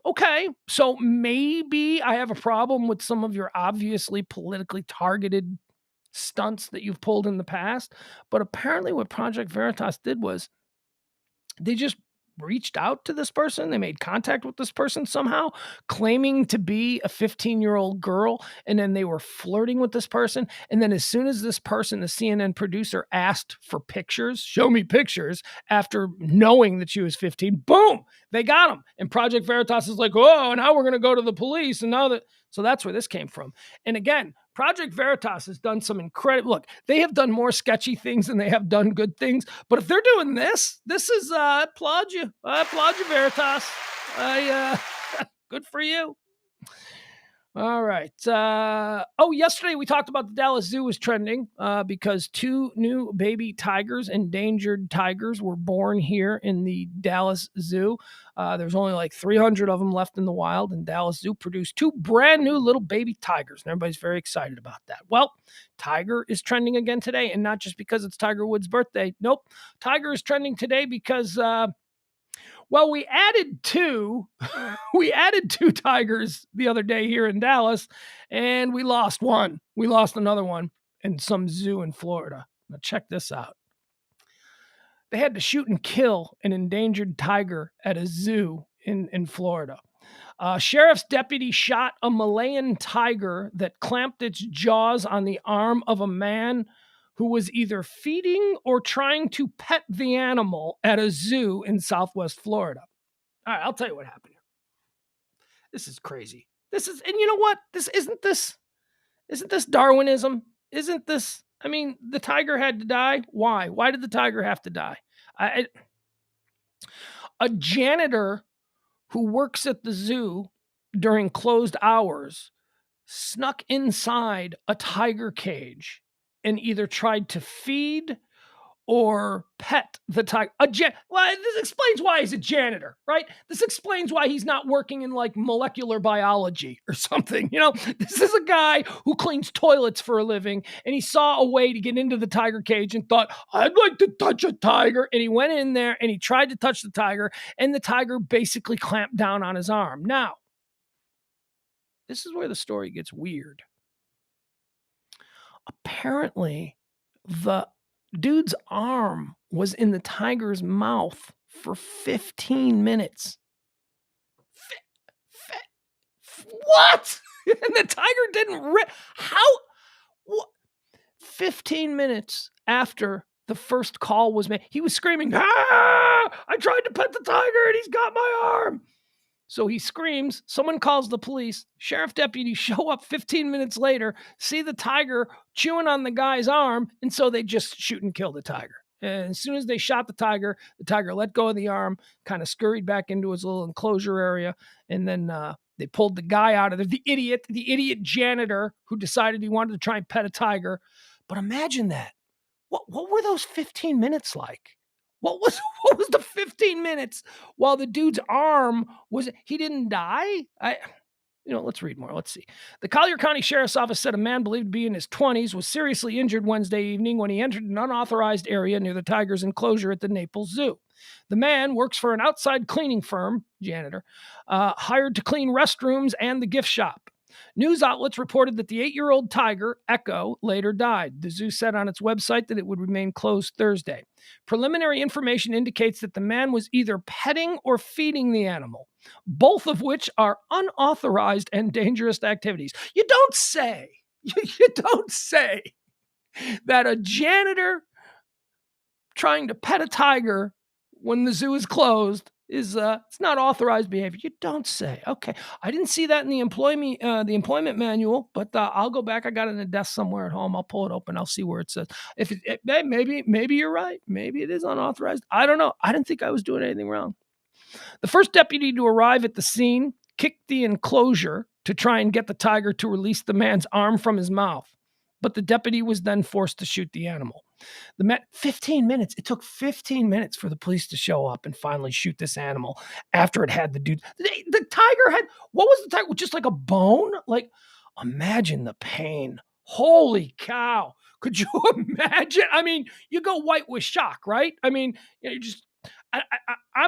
okay, so maybe I have a problem with some of your obviously politically targeted stunts that you've pulled in the past. But apparently what Project Veritas did was they just reached out to this person. They made contact with this person somehow, claiming to be a 15-year-old girl. And then they were flirting with this person. And then as soon as this person, the CNN producer, asked for pictures, show me pictures, after knowing that she was 15, boom, they got them. And Project Veritas is like, oh, now we're going to go to the police. And now that, so that's where this came from. And again, Project Veritas has done some incredible, look, they have done more sketchy things than they have done good things. But if they're doing this is, I applaud you, Veritas. Good for you. All right. Yesterday we talked about the Dallas Zoo was trending because 2 new baby tigers, endangered tigers, were born here in the Dallas Zoo. There's only like 300 of them left in the wild, and Dallas Zoo produced 2 brand new little baby tigers, and everybody's very excited about that. Well, Tiger is trending again today, and not just because it's Tiger Woods' birthday. Nope. Tiger is trending today because we added 2 tigers the other day here in Dallas, and we lost one. We lost another one in some zoo in Florida. Now check this out. They had to shoot and kill an endangered tiger at a zoo in Florida. Sheriff's deputy shot a Malayan tiger that clamped its jaws on the arm of a man who was either feeding or trying to pet the animal at a zoo in Southwest Florida. All right, I'll tell you what happened here. This is crazy. And you know what? Isn't this Darwinism? Isn't this, the tiger had to die. Why? Why did the tiger have to die? A janitor who works at the zoo during closed hours snuck inside a tiger cage and either tried to feed or pet the tiger. This explains why he's a janitor, right? This explains why he's not working in like molecular biology or something. This is a guy who cleans toilets for a living, and he saw a way to get into the tiger cage and thought, I'd like to touch a tiger. And he went in there and he tried to touch the tiger, and the tiger basically clamped down on his arm. Now, this is where the story gets weird. Apparently, the dude's arm was in the tiger's mouth for 15 minutes. What? And the tiger didn't rip. How? What? 15 minutes after the first call was made, he was screaming, I tried to pet the tiger and he's got my arm. So he screams, someone calls the police, sheriff deputies show up 15 minutes later, see the tiger chewing on the guy's arm, and so they just shoot and kill the tiger. And as soon as they shot the tiger let go of the arm, kind of scurried back into his little enclosure area, and then they pulled the guy out of there, the idiot janitor who decided he wanted to try and pet a tiger. But imagine that. What were those 15 minutes like? What was the 15 minutes while the dude's arm he didn't die? Let's read more. Let's see. The Collier County Sheriff's Office said a man believed to be in his 20s was seriously injured Wednesday evening when he entered an unauthorized area near the tiger's enclosure at the Naples Zoo. The man works for an outside cleaning firm, janitor, hired to clean restrooms and the gift shop. News outlets reported that the 8-year-old tiger, Echo, later died. The zoo said on its website that it would remain closed Thursday. Preliminary information indicates that the man was either petting or feeding the animal, both of which are unauthorized and dangerous activities. You don't say that a janitor trying to pet a tiger when the zoo is closed is it's not authorized behavior. You don't say. Okay, I didn't see that in the employment manual, but I'll go back. I got it in a desk somewhere at home. I'll pull it open. I'll see where it says. If maybe you're right. Maybe it is unauthorized. I don't know. I didn't think I was doing anything wrong. The first deputy to arrive at the scene kicked the enclosure to try and get the tiger to release the man's arm from his mouth, but the deputy was then forced to shoot the animal. 15 minutes. It took 15 minutes for the police to show up and finally shoot this animal after it had the dude. The tiger had, what was the tiger? Just like a bone? Like, imagine the pain. Holy cow. Could you imagine? You go white with shock, right? I'm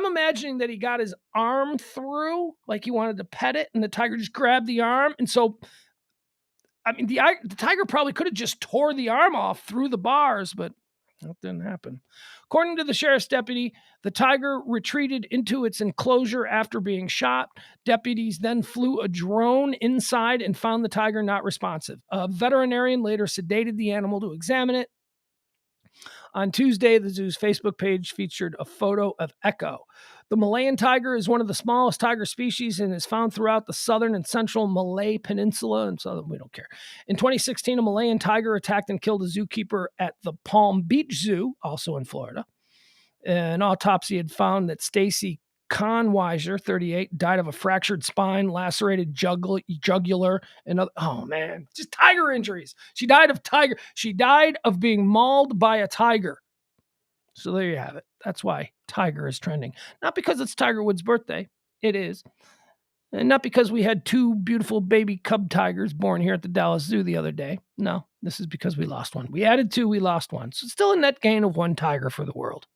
imagining that he got his arm through, like he wanted to pet it, and the tiger just grabbed the arm. And so the tiger probably could have just tore the arm off through the bars, but that didn't happen. According to the sheriff's deputy, the tiger retreated into its enclosure after being shot. Deputies then flew a drone inside and found the tiger not responsive. A veterinarian later sedated the animal to examine it. On Tuesday, the zoo's Facebook page featured a photo of Echo. The Malayan tiger is one of the smallest tiger species and is found throughout the southern and central Malay Peninsula, and so we don't care. In 2016, a Malayan tiger attacked and killed a zookeeper at the Palm Beach Zoo, also in Florida. An autopsy had found that Stacy Conweiser, 38, died of a fractured spine, lacerated jugular, and other. Oh man, just tiger injuries. She died of being mauled by a tiger. So there you have it. That's why Tiger is trending. Not because it's Tiger Woods' birthday. It is. And not because we had 2 beautiful baby cub tigers born here at the Dallas Zoo the other day. No, this is because we lost one. We added 2, we lost 1. So it's still a net gain of 1 tiger for the world.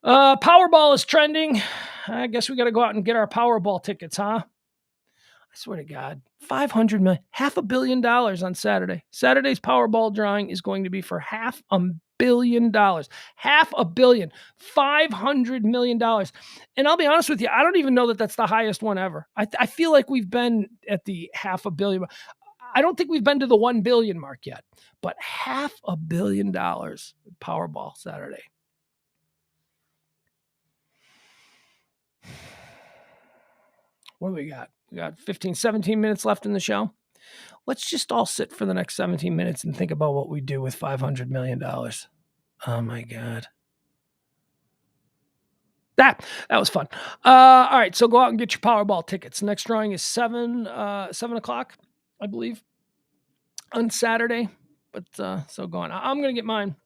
Powerball is trending. I guess we got to go out and get our Powerball tickets, huh? I swear to God, $500 million, $500 million on Saturday. Saturday's Powerball drawing is going to be for $500 million, $500 million, $500 million. And I'll be honest with you, I don't even know that that's the highest one ever. I feel like we've been at the $500 million. I don't think we've been to the 1 billion mark yet, but $500 million Powerball Saturday. What do we got? We got 15, 17 minutes left in the show. Let's just all sit for the next 17 minutes and think about what we do with $500 million. Oh my God. That was fun. All right. So go out and get your Powerball tickets. Next drawing is 7 o'clock, I believe, on Saturday. But so go on. I'm going to get mine.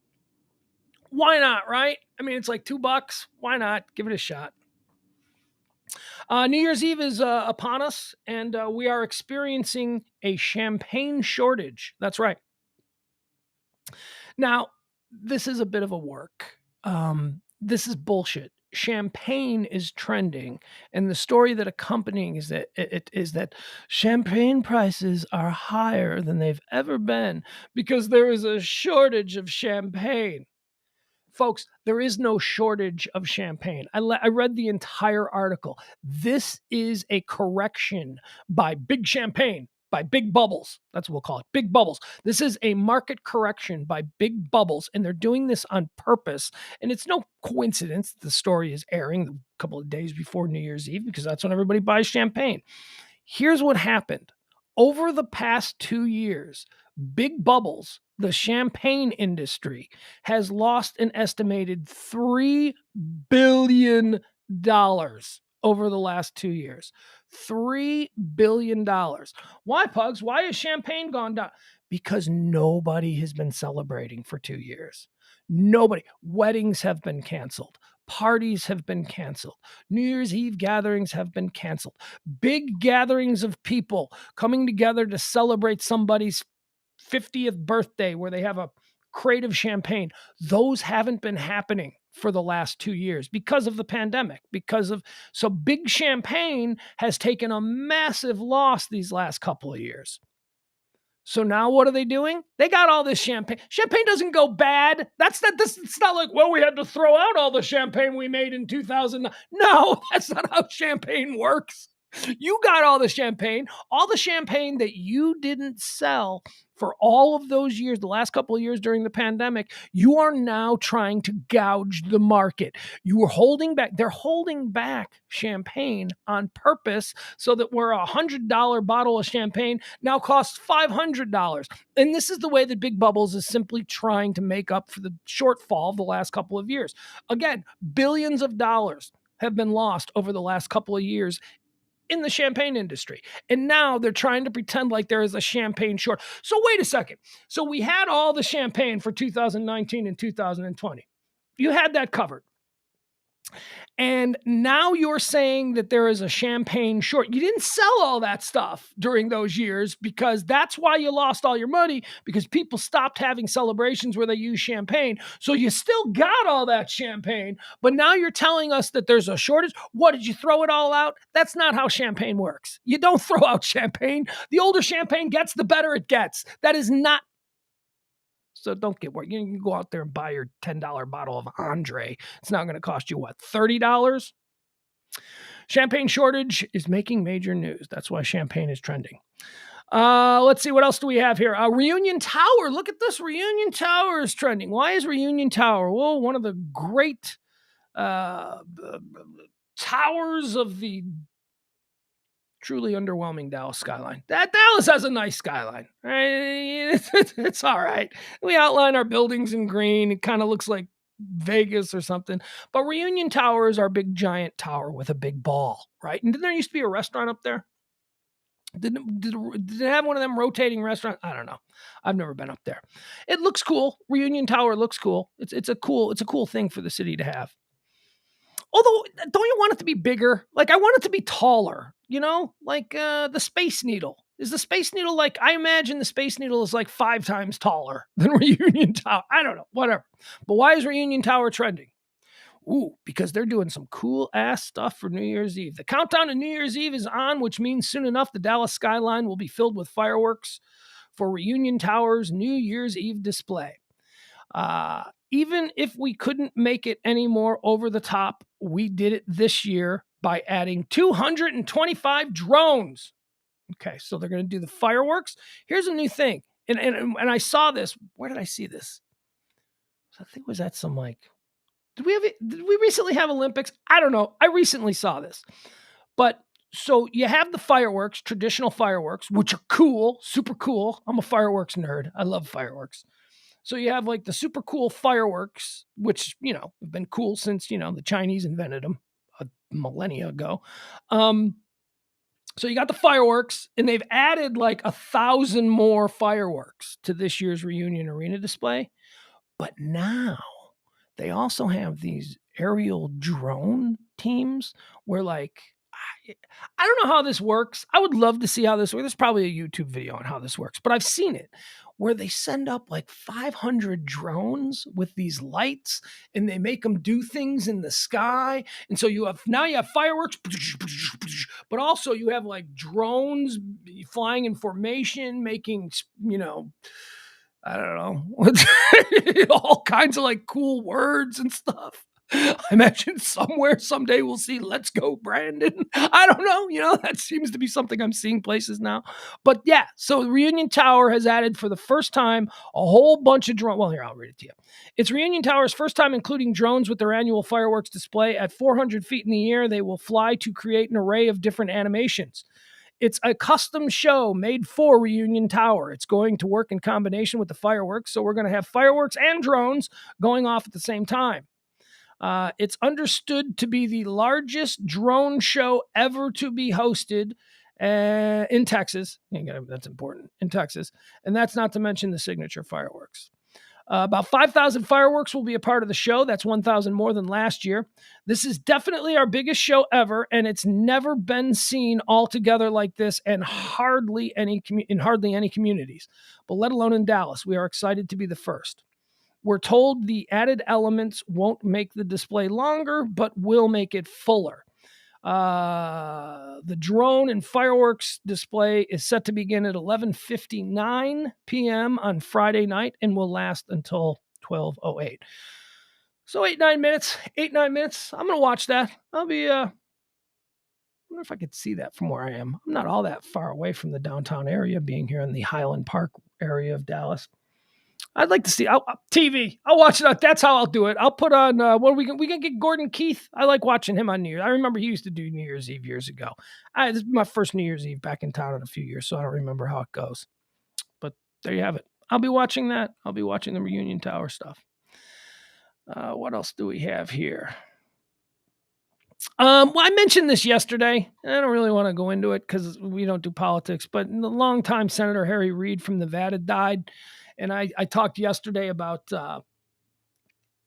Why not? Right? I mean, it's like $2. Why not? Give it a shot. New Year's Eve is upon us, and we are experiencing a champagne shortage. That's right. Now, this is a bit of a work. This is bullshit. Champagne is trending, and the story that accompanying is that it is that champagne prices are higher than they've ever been because there is a shortage of champagne. Folks, there is no shortage of champagne. I read the entire article. This is a correction by Big Champagne, by Big Bubbles. That's what we'll call it, Big Bubbles. This is a market correction by Big Bubbles, and they're doing this on purpose. And it's no coincidence the story is airing a couple of days before New Year's Eve because that's when everybody buys champagne. Here's what happened. Over the past 2 years, Big Bubbles, the champagne industry, has lost an estimated $3 billion over the last 2 years. $3 billion. Why, Pugs? Why has champagne gone down? Because nobody has been celebrating for 2 years. Nobody. Weddings have been canceled. Parties have been canceled. New Year's Eve gatherings have been canceled. Big gatherings of people coming together to celebrate somebody's 50th birthday where they have a crate of champagne. Those haven't been happening for the last 2 years because of the pandemic, so Big Champagne has taken a massive loss these last couple of years. So now what are they doing? They got all this champagne. Champagne doesn't go bad. It's not like, well, we had to throw out all the champagne we made in 2009. No, that's not how champagne works. You got all the champagne that you didn't sell for all of those years, the last couple of years during the pandemic. You are now trying to gouge the market. You are holding back. They're holding back champagne on purpose so that where a $100 bottle of champagne now costs $500. And this is the way that Big Bubbles is simply trying to make up for the shortfall of the last couple of years. Again, billions of dollars have been lost over the last couple of years in the champagne industry. And now they're trying to pretend like there is a champagne short. So wait a second. So we had all the champagne for 2019 and 2020. You had that covered. And now you're saying that there is a champagne short. You didn't sell all that stuff during those years because that's why you lost all your money, because people stopped having celebrations where they use champagne. So you still got all that champagne, but now you're telling us that there's a shortage. What, did you throw it all out? That's not how champagne works. You don't throw out champagne. The older champagne gets, the better it gets. That is not. So don't get worried. You can go out there and buy your $10 bottle of Andre. It's not going to cost you, what, $30? Champagne shortage is making major news. That's why champagne is trending. Let's see. What else do we have here? Reunion Tower. Look at this. Reunion Tower is trending. Why is Reunion Tower? Well, one of the great towers of the truly underwhelming Dallas skyline. That Dallas has a nice skyline, right? It's all right. We outline our buildings in green. It kind of looks like Vegas or something. But Reunion Tower is our big giant tower with a big ball, right? And didn't there used to be a restaurant up there? Did it have one of them rotating restaurants? I don't know. I've never been up there. It looks cool. Reunion Tower looks cool. It's a cool thing for the city to have. Although, don't you want it to be bigger? Like, I want it to be taller, like the Space Needle. Is the Space Needle like, I imagine the Space Needle is like 5 times taller than Reunion Tower. I don't know, whatever. But why is Reunion Tower trending? Ooh, because they're doing some cool ass stuff for New Year's Eve. The countdown to New Year's Eve is on, which means soon enough the Dallas skyline will be filled with fireworks for Reunion Tower's New Year's Eve display. Even if we couldn't make it any more over the top, we did it this year by adding 225 drones. Okay, so they're going to do the fireworks. Here's a new thing. And I saw this. Where did I see this? I think it was at some did we recently have Olympics? I don't know. I recently saw this. But so you have the fireworks, traditional fireworks, which are cool, super cool. I'm a fireworks nerd. I love fireworks. So you have the super cool fireworks, which, have been cool since, the Chinese invented them a millennia ago. So you got the fireworks, and they've added 1,000 more fireworks to this year's Reunion Arena display. But now they also have these aerial drone teams where I don't know how this works. I would love to see how this works. There's probably a YouTube video on how this works, but I've seen it where they send up 500 drones with these lights and they make them do things in the sky. And so you have fireworks, but also you have drones flying in formation, making, I don't know, all kinds of cool words and stuff. I imagine somewhere someday we'll see "Let's Go Brandon." I don't know. That seems to be something I'm seeing places now. But yeah, so Reunion Tower has added for the first time a whole bunch of drones. Well, here, I'll read it to you. It's Reunion Tower's first time including drones with their annual fireworks display. At 400 feet in the air, they will fly to create an array of different animations. It's a custom show made for Reunion Tower. It's going to work in combination with the fireworks. So we're going to have fireworks and drones going off at the same time. It's understood to be the largest drone show ever to be hosted in Texas. That's important, in Texas. And that's not to mention the signature fireworks. About 5,000 fireworks will be a part of the show. That's 1,000 more than last year. This is definitely our biggest show ever, and it's never been seen all together like this, and hardly any communities, but let alone in Dallas. We are excited to be the first. We're told the added elements won't make the display longer, but will make it fuller. The drone and fireworks display is set to begin at 11:59 p.m. on Friday night and will last until 12:08. So 8-9 minutes. I'm going to watch that. I wonder if I could see that from where I am. I'm not all that far away from the downtown area, being here in the Highland Park area of Dallas. I'd like to see TV. I'll watch it. That's how I'll do it. I'll put on we can get Gordon Keith. I like watching him on New Year's. I remember he used to do New Year's Eve years ago. This is my first New Year's Eve back in town in a few years, so I don't remember how it goes. But there you have it. I'll be watching that. I'll be watching the Reunion Tower stuff. What else do we have here? Well, I mentioned this yesterday, and I don't really want to go into it because we don't do politics, but the longtime Senator Harry Reid from Nevada died. And I talked yesterday about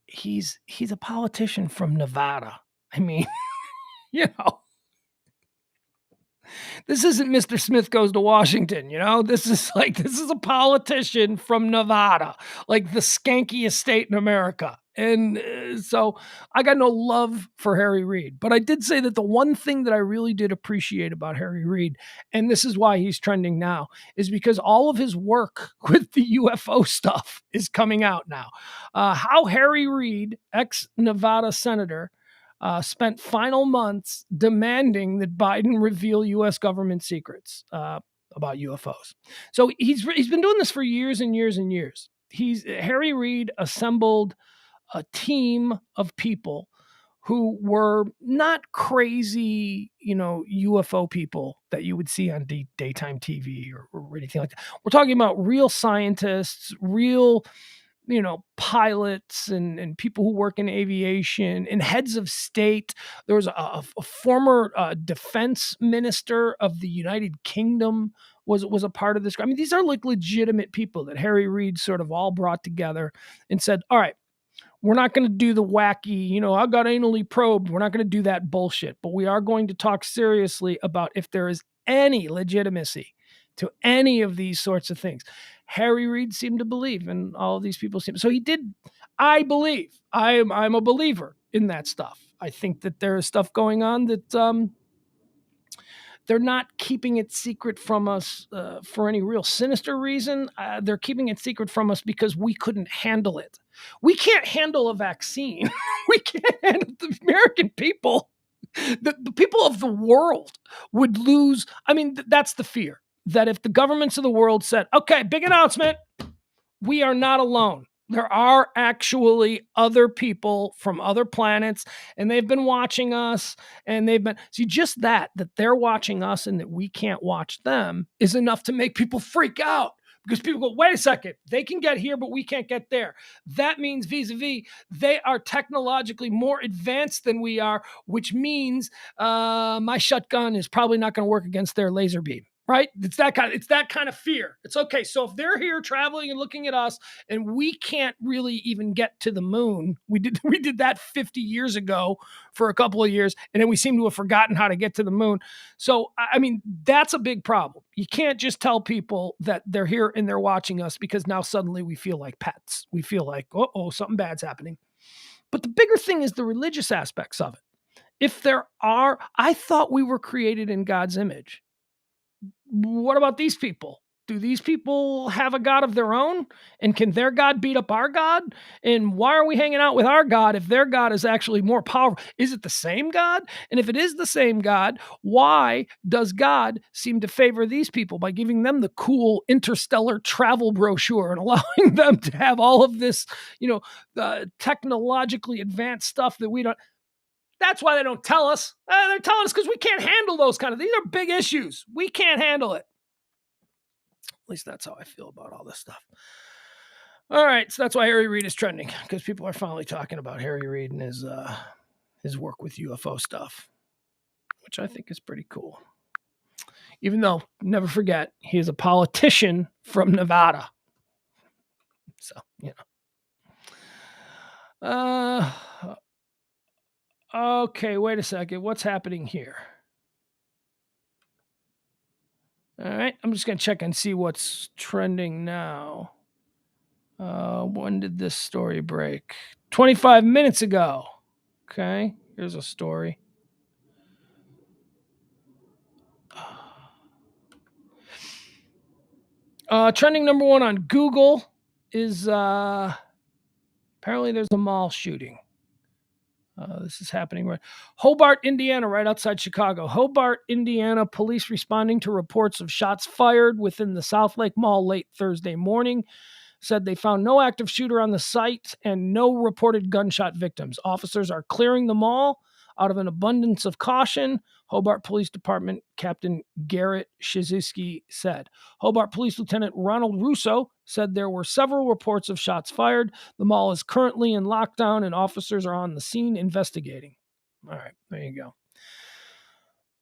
he's a politician from Nevada. I mean, this isn't Mr. Smith Goes to Washington, This is a politician from Nevada, like the skankiest state in America. And so I got no love for Harry Reid. But I did say that the one thing that I really did appreciate about Harry Reid, and this is why he's trending now, is because all of his work with the UFO stuff is coming out now. How Harry Reid, ex-Nevada senator, spent final months demanding that Biden reveal U.S. government secrets about UFOs. So he's been doing this for years and years and years. Harry Reid assembled a team of people who were not crazy, UFO people that you would see on daytime TV or anything like that. We're talking about real scientists, real pilots and people who work in aviation and heads of state. There was a former defense minister of the United Kingdom was a part of this. I mean, these are like legitimate people that Harry Reid sort of all brought together and said, all right, we're not going to do the wacky, I got anally probed. We're not going to do that bullshit, but we are going to talk seriously about if there is any legitimacy to any of these sorts of things. Harry Reid seemed to believe, and all of these people so he did. I believe. I'm a believer in that stuff. I think that there is stuff going on that they're not keeping it secret from us for any real sinister reason. They're keeping it secret from us because we couldn't handle it. We can't handle a vaccine. We can't handle the American people. The people of the world would lose. I mean, that's the fear, that if the governments of the world said, okay, big announcement, we are not alone. There are actually other people from other planets, and they've been watching us, and just that they're watching us and that we can't watch them is enough to make people freak out, because people go, wait a second, they can get here, but we can't get there. That means vis-a-vis, they are technologically more advanced than we are, which means my shotgun is probably not going to work against their laser beam. Right? It's that kind of fear. It's okay. So if they're here traveling and looking at us and we can't really even get to the moon, we did that 50 years ago for a couple of years, and then we seem to have forgotten how to get to the moon. So, I mean, that's a big problem. You can't just tell people that they're here and they're watching us, because now suddenly we feel like pets. We feel like, uh-oh, something bad's happening. But the bigger thing is the religious aspects of it. If there are, I thought we were created in God's image. What about these people? Do these people have a God of their own? And can their God beat up our God? And why are we hanging out with our God if their God is actually more powerful? Is it the same God? And if it is the same God, why does God seem to favor these people by giving them the cool interstellar travel brochure and allowing them to have all of this, technologically advanced stuff that we don't? That's why they don't tell us. They're telling us because we can't handle those these are big issues. We can't handle it. At least that's how I feel about all this stuff. All right, so that's why Harry Reid is trending, because people are finally talking about Harry Reid and his work with UFO stuff, which I think is pretty cool. Even though, never forget, he is a politician from Nevada. So, okay, wait a second. What's happening here? All right, I'm just going to check and see what's trending now. When did this story break? 25 minutes ago. Okay, here's a story. Trending number one on Google is apparently there's a mall shooting. This is happening right. Hobart, Indiana, right outside Chicago. Hobart, Indiana, police responding to reports of shots fired within the South Lake Mall late Thursday morning said they found no active shooter on the site and no reported gunshot victims. Officers are clearing the mall out of an abundance of caution, Hobart Police Department Captain Garrett Shizuski said. Hobart Police Lieutenant Ronald Russo said there were several reports of shots fired. The mall is currently in lockdown and officers are on the scene investigating. All right, there you go.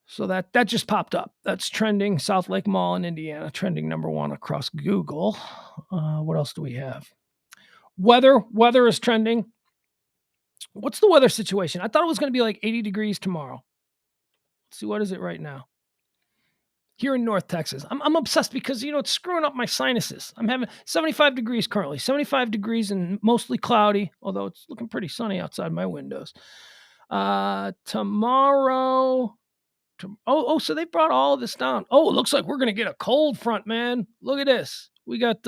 So that just popped up. That's trending. South Lake Mall in Indiana, trending number one across Google. What else do we have? Weather is trending. What's the weather situation? I thought it was going to be like 80 degrees tomorrow. Let's see, what is it right now? Here in North Texas. I'm obsessed because, it's screwing up my sinuses. I'm having 75 degrees currently. 75 degrees and mostly cloudy, although it's looking pretty sunny outside my windows. Tomorrow... so they brought all of this down. Oh, it looks like we're going to get a cold front, man. Look at this. We got,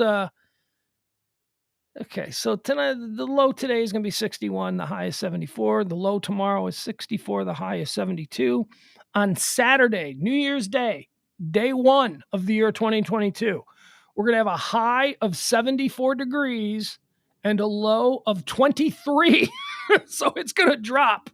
okay, so tonight, the low today is going to be 61, the high is 74. The low tomorrow is 64, the high is 72. On Saturday, New Year's Day, day one of the year 2022, we're going to have a high of 74 degrees and a low of 23. So it's going to drop.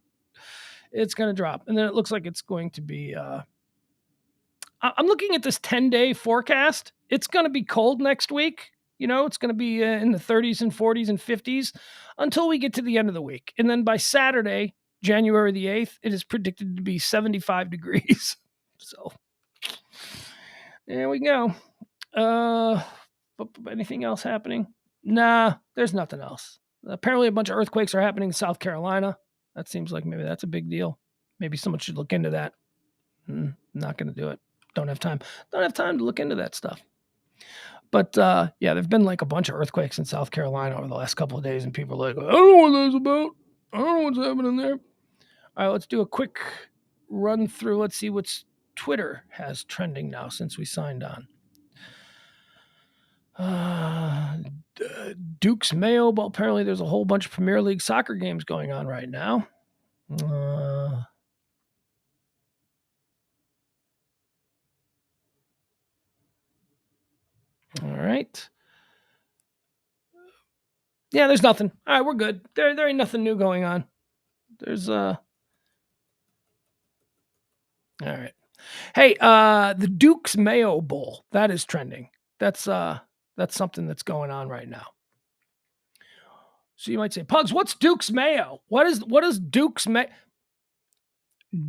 It's going to drop. And then it looks like it's going to be, I'm looking at this 10-day forecast. It's going to be cold next week. It's going to be in the 30s and 40s and 50s until we get to the end of the week. And then by Saturday, January the 8th, it is predicted to be 75 degrees. So there we go. Anything else happening? Nah, there's nothing else. Apparently a bunch of earthquakes are happening in South Carolina. That seems like maybe that's a big deal. Maybe someone should look into that. Not going to do it. Don't have time. Don't have time to look into that stuff. But yeah, there've been like a bunch of earthquakes in South Carolina over the last couple of days, and people are like, I don't know what that's about. I don't know what's happening there. All right, let's do a quick run through. Let's see what Twitter has trending now since we signed on. Duke's Mayo. Well, apparently there's a whole bunch of Premier League soccer games going on right now. All right. Yeah, there's nothing. All right, we're good. There ain't nothing new going on. There's all right. Hey, the Duke's Mayo Bowl, that is trending. That's something that's going on right now. So you might say, Pugs, what's Duke's Mayo? What is Duke's Mayo?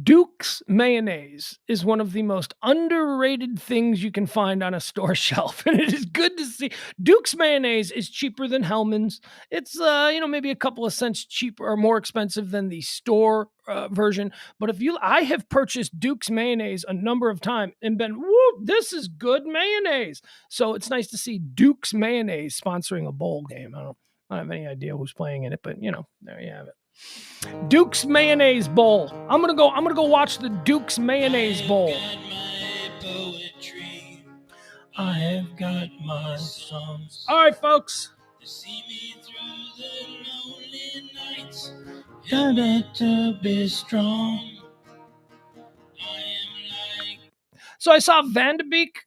Duke's mayonnaise is one of the most underrated things you can find on a store shelf, and it is good to see. Duke's mayonnaise is cheaper than Hellmann's. It's maybe a couple of cents cheaper or more expensive than the store version. But I have purchased Duke's mayonnaise a number of times and been, whoop, this is good mayonnaise. So it's nice to see Duke's mayonnaise sponsoring a bowl game. I don't have any idea who's playing in it, but there you have it. Duke's Mayonnaise Bowl. I'm gonna go watch the Duke's Mayonnaise Bowl. I have got my songs. All right, folks. See me through the lonely nights. To be strong. So I saw Van de Beek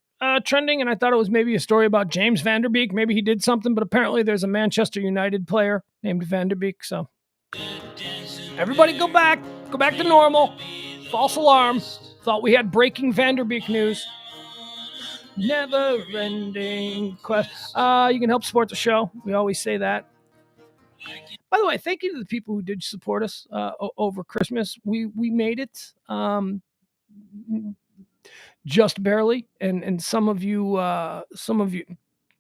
trending, and I thought it was maybe a story about James Van der Beek. Maybe he did something, but apparently there's a Manchester United player named Van der Beek. So everybody go back to normal. False alarm. Thought we had breaking Van der Beek news. Never-ending quest. You can help support the show. We always say that. By the way, thank you to the people who did support us over Christmas. We made it just barely, and some of you,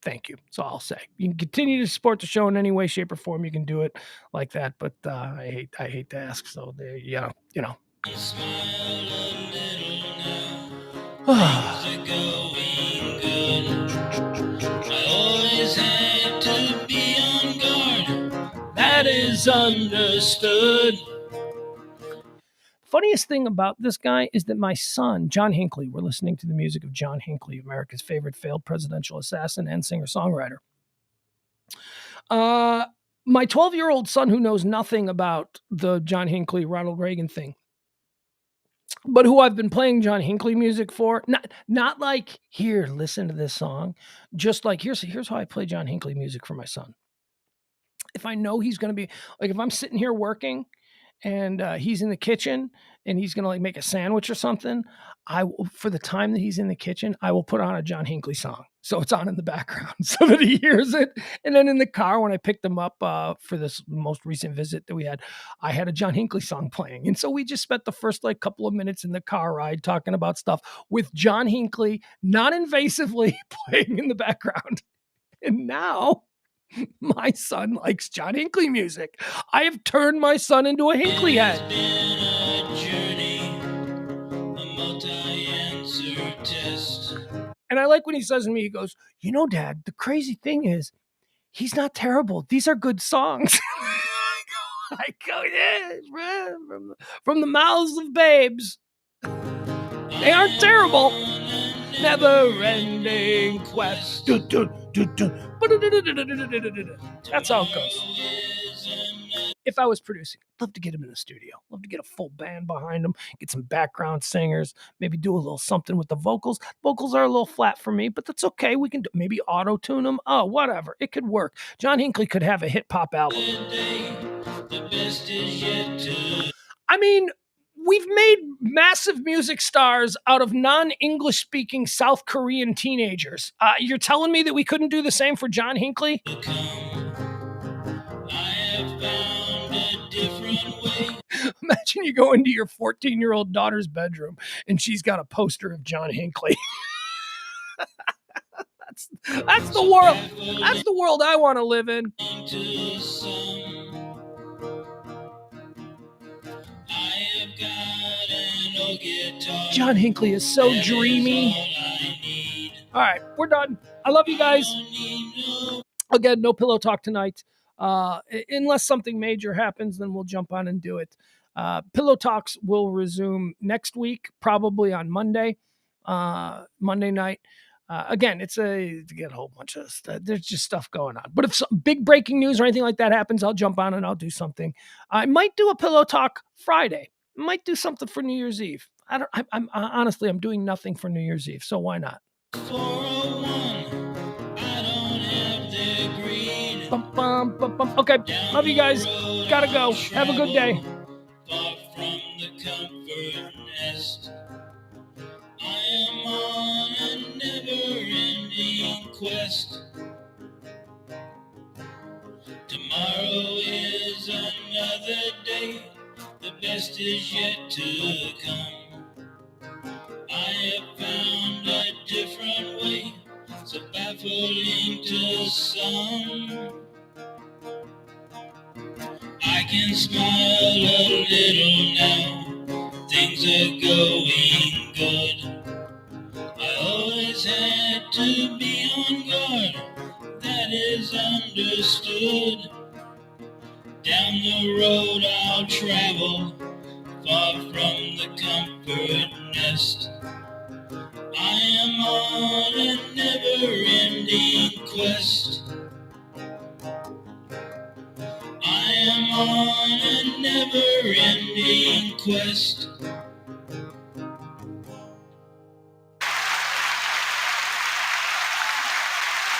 thank you. So I'll say you can continue to support the show in any way, shape, or form. You can do it like that, but I hate to ask. So there, you know. That is understood. Funniest thing about this guy is that my son, John Hinckley, we're listening to the music of John Hinckley, America's favorite failed presidential assassin and singer-songwriter. My 12-year-old son, who knows nothing about the John Hinckley, Ronald Reagan thing, but who I've been playing John Hinckley music for, not like, here, listen to this song, just like, here's how I play John Hinckley music for my son. If I know he's going to be, like, if I'm sitting here working and he's in the kitchen and he's going to like make a sandwich or something, for the time that he's in the kitchen, I will put on a John Hinckley song. So it's on in the background so that he hears it. And then in the car, when I picked him up for this most recent visit that we had, I had a John Hinckley song playing. And so we just spent the first like couple of minutes in the car ride talking about stuff with John Hinckley, non-invasively playing in the background. And now my son likes John Hinckley music. I have turned my son into a Hinckley head. And I like when he says to me, he goes, Dad, the crazy thing is, he's not terrible. These are good songs. I go, yeah, from the mouths of babes. They aren't terrible. Never-ending quest. That's how it goes. If I was producing, I'd love to get him in the studio. Love to get a full band behind him, get some background singers, maybe do a little something with the vocals. Vocals are a little flat for me, but that's okay. We can maybe auto-tune them. Oh, whatever. It could work. John Hinckley could have a hip-hop album. I mean, We've made massive music stars out of non-English speaking South Korean teenagers. You're telling me that we couldn't do the same for John Hinckley? Imagine you go into your 14-year-old daughter's bedroom and she's got a poster of John Hinckley. That's the world. That's the world I want to live in. John Hinckley is so dreamy. All right, we're done. I love you guys. Again, no pillow talk tonight. Unless something major happens, then we'll jump on and do it. Pillow talks will resume next week, probably on Monday night. Again, it's to get a whole bunch of stuff. There's just stuff going on. But if some big breaking news or anything like that happens, I'll jump on and I'll do something. I might do a pillow talk Friday. Might do something for New Year's Eve. I'm honestly, I'm doing nothing for New Year's Eve, so why not? 401, I don't have the green. Bum, bum, bum, bum. Okay, love you guys. Gotta go. Have a good day. Far from the comfort nest. I am on a never-ending quest. Tomorrow is another day. The best is yet to come. I have found a different way, so baffling to some. I can smile a little now, things are going good. I always had to be on guard, that is understood. Down the road I'll travel, far from the comfort nest. I am on a never-ending quest. I am on a never-ending quest.